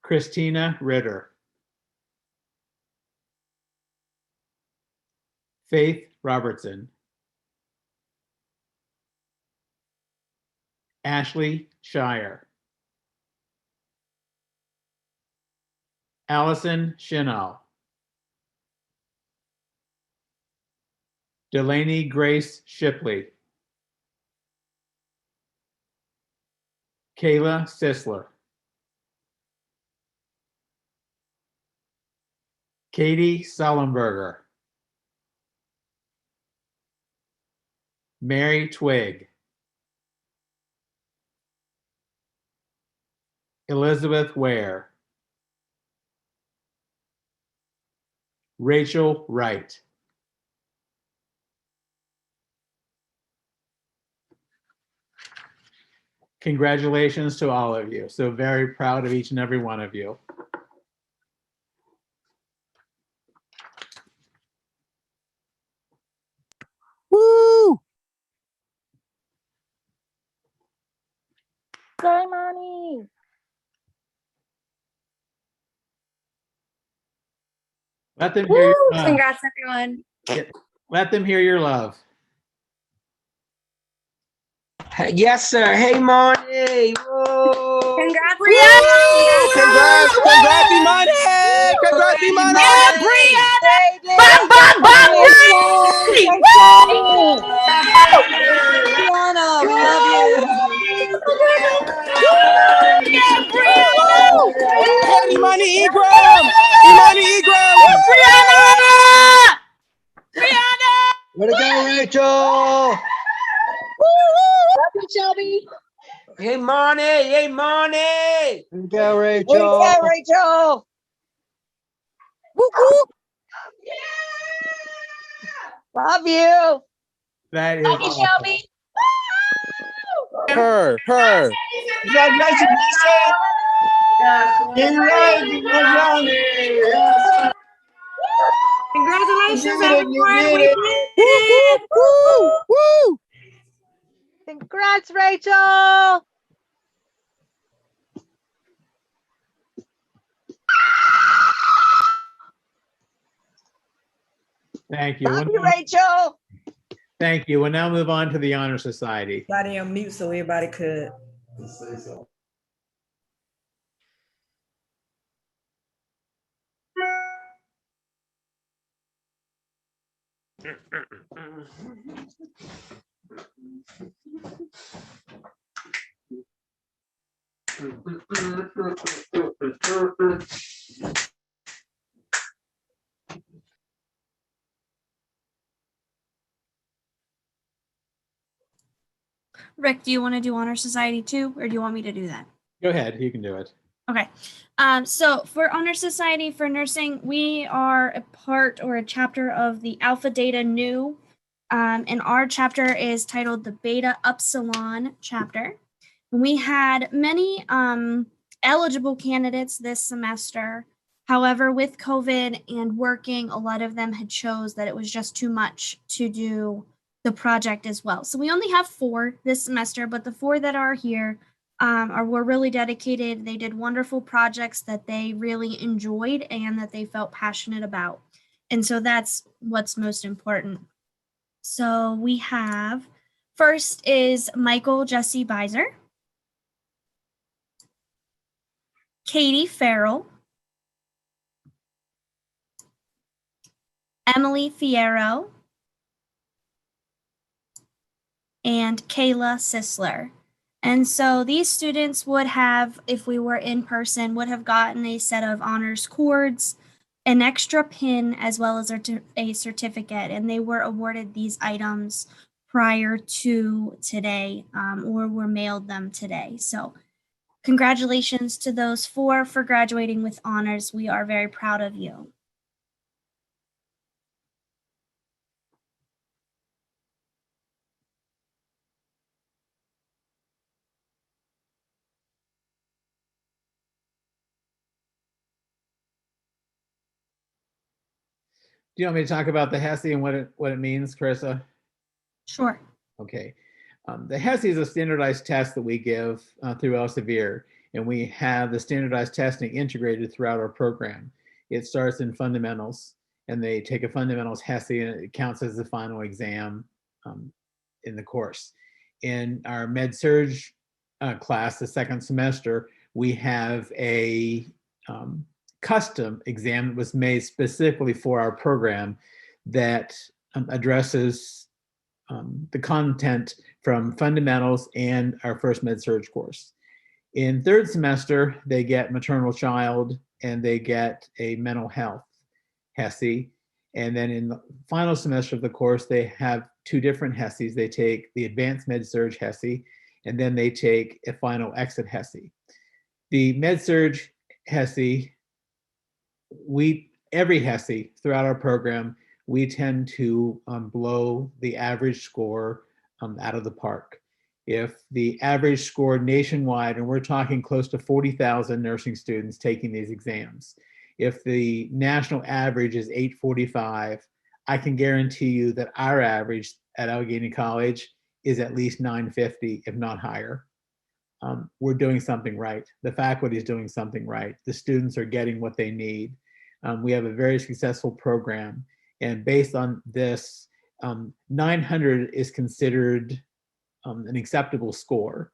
Christina Ritter. Faith Robertson. Ashley Shire. Allison Shinall. Delaney Grace Shipley. Kayla Sisler. Katie Sullenberger. Mary Twigg. Elizabeth Ware. Rachel Wright. Congratulations to all of you. So very proud of each and every one of you. Woo! Ceremony. Let them hear your Woo! love. Congrats, everyone. Let them hear your love. Yes, sir. Hey, Monty. Whoa. Congrats, Brianna. Congrats, congrats, Imani! Congrats, Imani! Yeah, Brianna! Bam, bam, bam, Brianna, we love you. Yeah, Brianna! Hey, Imani Egram! Imani Egram! Brianna! Brianna! Way to go, Rachel! Love you, Shelby. Hey, Monty! Hey, Monty! Way to go, Rachel! Way to go, Rachel! Woo, woo. Love you. That is Love you, awesome. Shelby. Her. Congratulations, Lisa! Congratulations, You did it. everyone. Congrats, Rachel. Thank you. Love you, Rachel. Thank you. We'll now move on to the Honor Society. Everybody on mute so everybody could. Rick, do you want to do Honor Society too, or do you want me to do that? Go ahead. You can do it. Okay. So for Honor Society for Nursing, we are a part or a chapter of the Alpha Data Nu, and our chapter is titled the Beta Upsilon chapter. We had many eligible candidates this semester. However, with COVID and working, a lot of them had chose that it was just too much to do the project as well. So we only have 4 this semester, but the 4 that are here were really dedicated. They did wonderful projects that they really enjoyed and that they felt passionate about. And so that's what's most important. So we have, first is Michael Jesse Bowser, Katie Farrell, Emily Fierro, and Kayla Sisler. And so these students would have, if we were in person, would have gotten a set of honors cords an extra pin as well as a certificate, and they were awarded these items prior to today, or were mailed them today. So congratulations to those four for graduating with honors. We are very proud of you. Do you want me to talk about the HESI and what it means, Carissa? Sure. Okay. The HESI is a standardized test that we give through Elsevier, and we have the standardized testing integrated throughout our program. It starts in fundamentals, and they take a fundamentals HESI, and it counts as the final exam in the course. In our med-surg class, the second semester, we have a custom exam that was made specifically for our program that addresses the content from fundamentals and our first med-surg course. In third semester, they get maternal child and they get a mental health HESI. And then in the final semester of the course, they have two different HESIs. They take the advanced med-surg HESI, and then they take a final exit HESI. The med-surg HESI, every HESI throughout our program, we tend to blow the average score out of the park. If the average score nationwide, and we're talking close to 40,000 nursing students taking these exams, if the national average is 845, I can guarantee you that our average at Allegany College is at least 950, if not higher. We're doing something right. The faculty is doing something right. The students are getting what they need. We have a very successful program. And based on this, 900 is considered an acceptable score.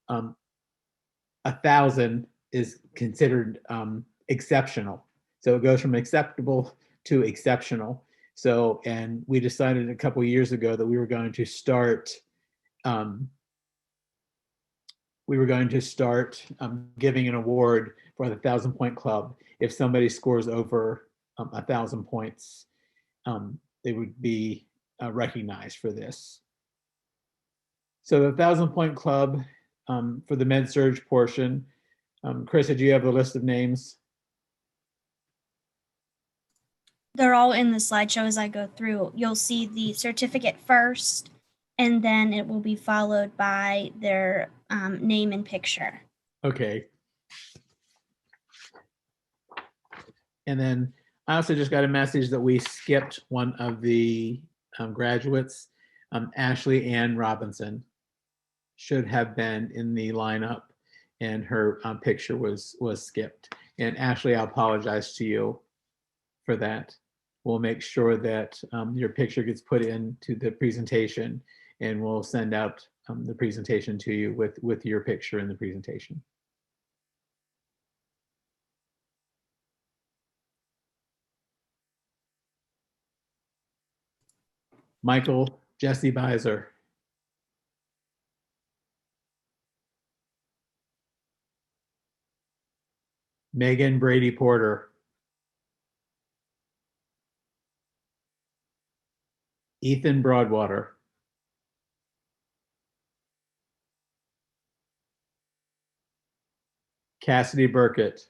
1,000 is considered exceptional. So it goes from acceptable to exceptional. So, and we decided a couple of years ago that we were going to start giving an award for the 1,000-point club. If somebody scores over 1,000 points, they would be recognized for this. So the 1,000-point club for the med-surg portion, Carissa, do you have the list of names? They're all in the slideshow as I go through. You'll see the certificate first, and then it will be followed by their name and picture. Okay. And then I also just got a message that we skipped one of the graduates. Ashley Ann Robinson should have been in the lineup, and her picture was skipped. And Ashley, I apologize to you for that. We'll make sure that your picture gets put into the presentation, and we'll send out the presentation to you with your picture in the presentation. Michael Jesse Bowser. Meghan Brady-Porter. Ethan Broadwater. Cassidy Burkett.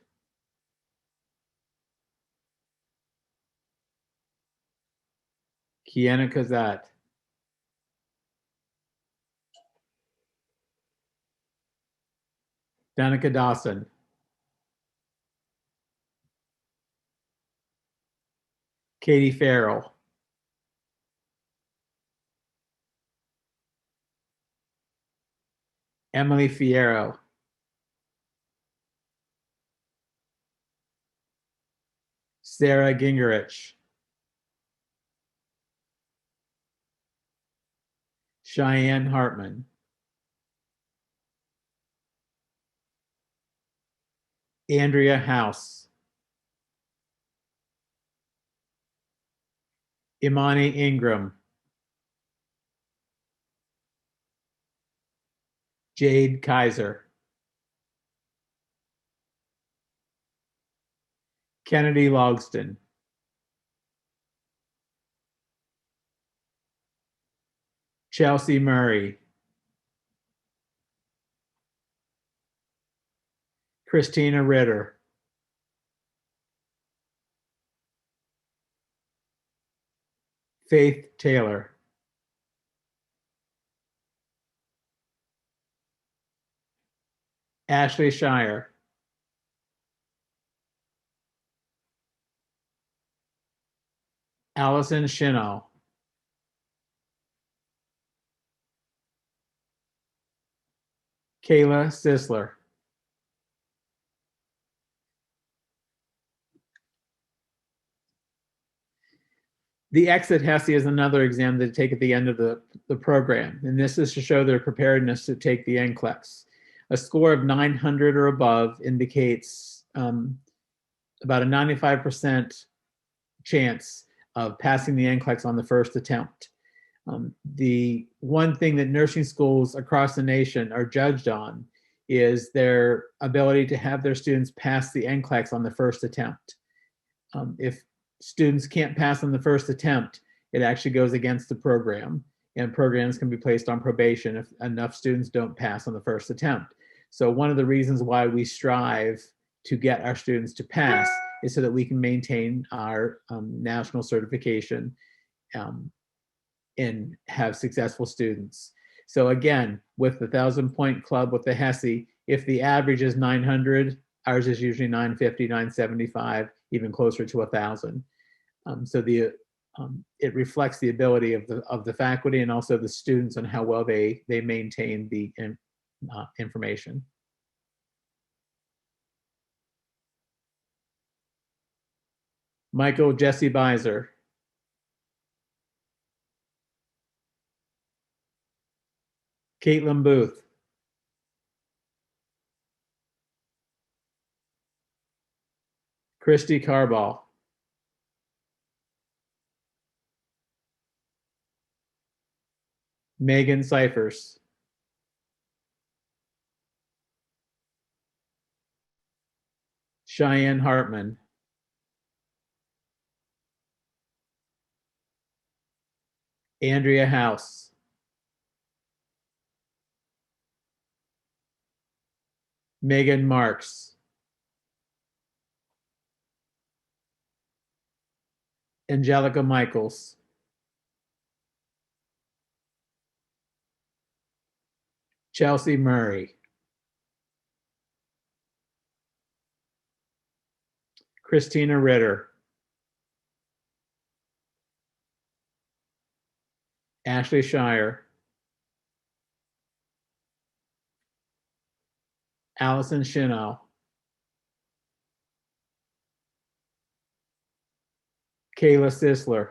Kiana Kazat. Danika Dawson. Katie Farrell. Emily Fierro. Sarah Gingerich. Cheyenne Hartman. Andrea House. Imani Ingram. Jade Kaiser. Kennedy Logston, Chelsea Murray, Christina Ritter, Faith Taylor, Ashley Shire, Allison Shino, Kayla Sisler, the exit HESI is another exam that they take at the end of the program, and this is to show their preparedness to take the NCLEX. A score of 900 or above indicates about a 95% chance of passing the NCLEX on the first attempt. The one thing that nursing schools across the nation are judged on is their ability to have their students pass the NCLEX on the first attempt. If students can't pass on the first attempt, it actually goes against the program, and programs can be placed on probation if enough students don't pass on the first attempt. So one of the reasons why we strive to get our students to pass is so that we can maintain our national certification and have successful students. So again, with the 1,000-point club with the HESI, if the average is 900, ours is usually 950, 975, even closer to 1,000. So it reflects the ability of the faculty and also the students on how well they maintain the information. Michael Jesse Bowser, Caitlin Booth, Christy Carball, Megan Cyphers, Cheyenne Hartman, Andrea House, Megan Marks, Angelica Michaels, Chelsea Murray, Christina Ritter, Ashley Shire, Allison Shino, Kayla Sisler,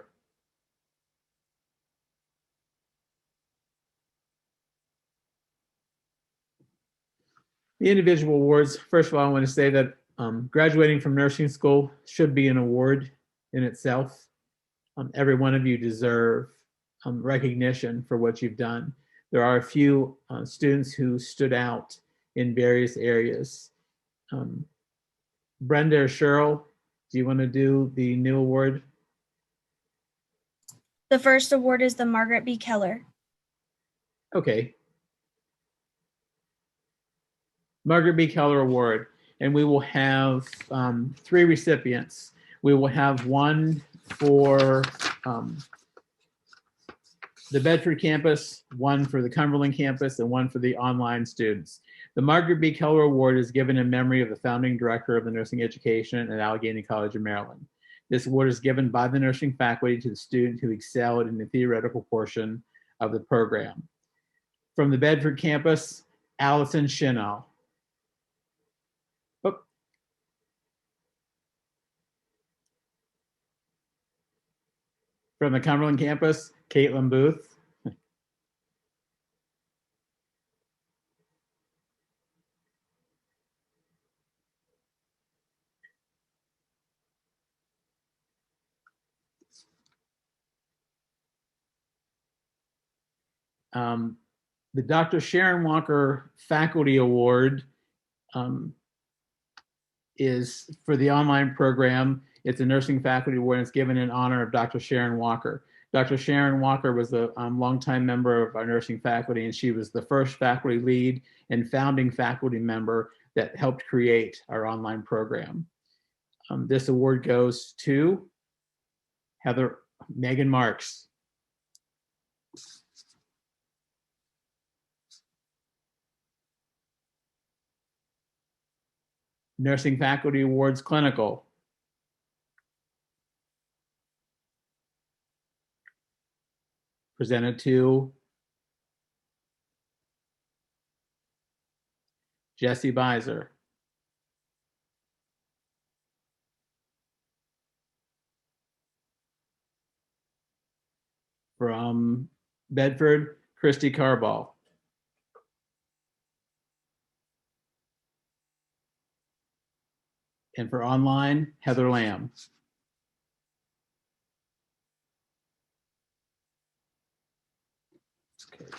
the individual awards. First of all, I want to say that graduating from nursing school should be an award in itself. Every one of you deserve recognition for what you've done. There are a few students who stood out in various areas. Brenda or Cheryl, do you want to do the new award? The first award is the Margaret B. Keller. Okay. Margaret B. Keller Award, and we will have 3 recipients. We will have one for the Bedford campus, one for the Cumberland campus, and one for the online students. The Margaret B. Keller Award is given in memory of the founding director of the nursing education at Allegany College of Maryland. This award is given by the nursing faculty to the student who excelled in the theoretical portion of the program. From the Bedford campus, Allison Shino. From the Cumberland campus, Caitlin Booth. The Dr. Sharon Walker Faculty Award is for the online program. It's a nursing faculty award, and it's given in honor of Dr. Sharon Walker. Dr. Sharon Walker was a longtime member of our nursing faculty, and she was the first faculty lead and founding faculty member that helped create our online program. This award goes to Megan Marks. Nursing Faculty Awards Clinical. Presented to Jaime Bowser. From Bedford, Christy Carball. And for online, Heather Lamb. Okay.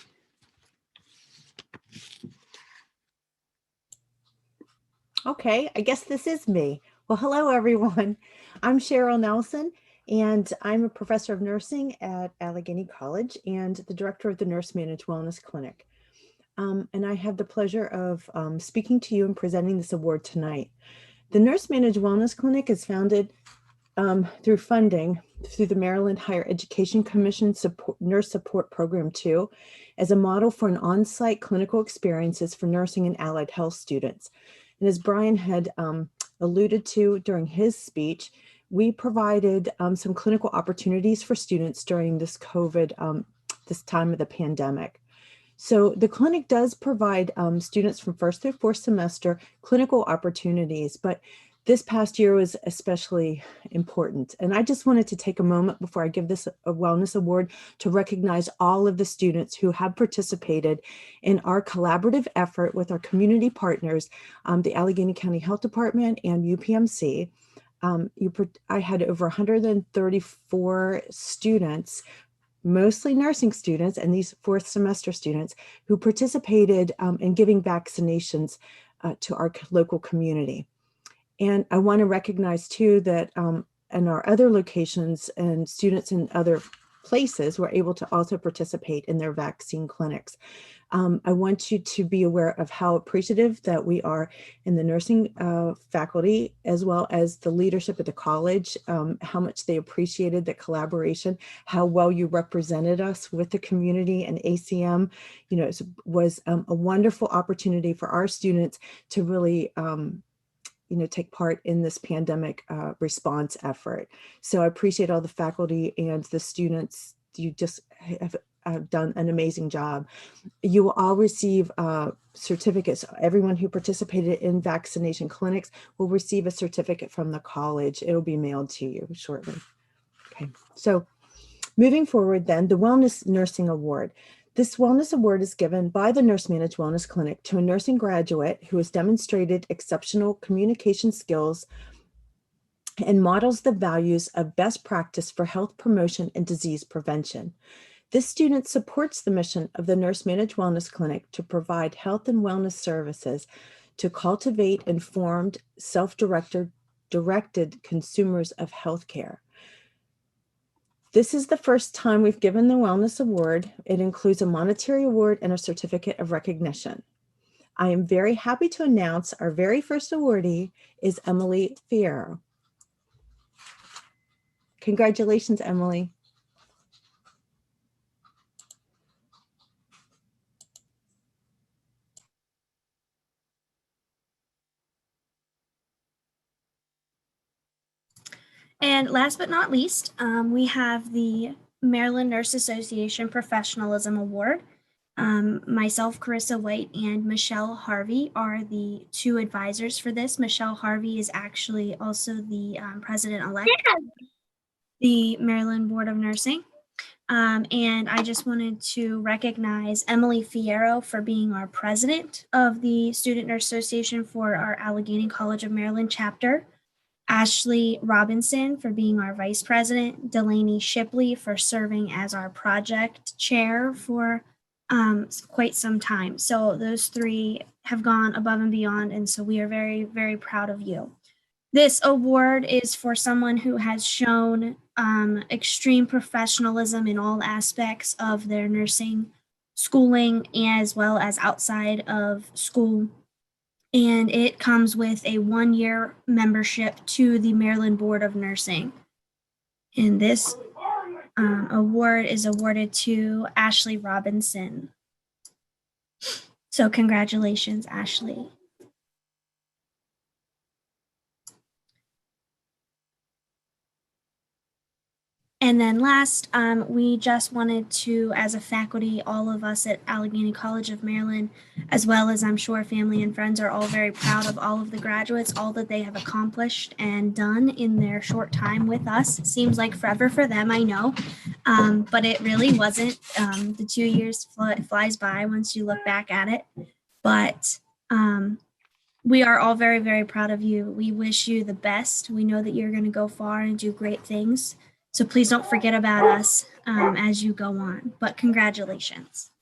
Okay, I guess this is me. Well, hello, everyone. I'm Cheryl Nelson, and I'm a professor of nursing at Allegany College and the director of the Nurse Managed Wellness Clinic. And I have the pleasure of speaking to you and presenting this award tonight. The Nurse Managed Wellness Clinic is founded through funding through the Maryland Higher Education Commission Nurse Support Program 2 as a model for an on-site clinical experiences for nursing and allied health students. And as Brian had alluded to during his speech, we provided some clinical opportunities for students during this COVID, this time of the pandemic. So the clinic does provide students from first through fourth semester clinical opportunities, but this past year was especially important. And I just wanted to take a moment before I give this a wellness award to recognize all of the students who have participated in our collaborative effort with our community partners, the Allegheny County Health Department and UPMC. I had over 134 students, mostly nursing students and these fourth semester students who participated in giving vaccinations to our local community. And I want to recognize too that in our other locations and students in other places were able to also participate in their vaccine clinics. I want you to be aware of how appreciative that we are in the nursing faculty, as well as the leadership at the college, how much they appreciated the collaboration, how well you represented us with the community and ACM. You know, it was a wonderful opportunity for our students to really take part in this pandemic response effort. So I appreciate all the faculty and the students. You just have done an amazing job. You will all receive certificates. Everyone who participated in vaccination clinics will receive a certificate from the college. It'll be mailed to you shortly. Okay, so moving forward then, the Wellness Nursing Award. This Wellness Award is given by the Nurse Managed Wellness Clinic to a nursing graduate who has demonstrated exceptional communication skills and models the values of best practice for health promotion and disease prevention. This student supports the mission of the Nurse Managed Wellness Clinic to provide health and wellness services to cultivate informed, self-directed consumers of healthcare. This is the first time we've given the Wellness Award. It includes a monetary award and a certificate of recognition. I am very happy to announce our very first awardee is Emily Fierro. Congratulations, Emily. And last but not least, we have the Maryland Nurse Association Professionalism Award. Myself, Carissa White, and Michelle Harvey are the two advisors for this. Michelle Harvey is actually also the president-elect of the Maryland Board of Nursing. And I just wanted to recognize Emily Fierro for being our president of the Student Nurse Association for our Allegheny College of Maryland chapter. Ashley Robinson for being our vice president, Delaney Shipley for serving as our project chair for quite some time. So those three have gone above and beyond, and so we are very, very proud of you. This award is for someone who has shown extreme professionalism in all aspects of their nursing schooling as well as outside of school. And it comes with a 1-year membership to the Maryland Board of Nursing. And this award is awarded to Ashley Robinson. So congratulations, Ashley. And then last, we just wanted to, as a faculty, all of us at Allegheny College of Maryland, as well as I'm sure family and friends are all very proud of all of the graduates, all that they have accomplished and done in their short time with us. It seems like forever for them, I know, but it really wasn't. The 2 years flies by once you look back at it, but we are all very, very proud of you. We wish you the best. We know that you're going to go far and do great things. So please don't forget about us as you go on, but congratulations.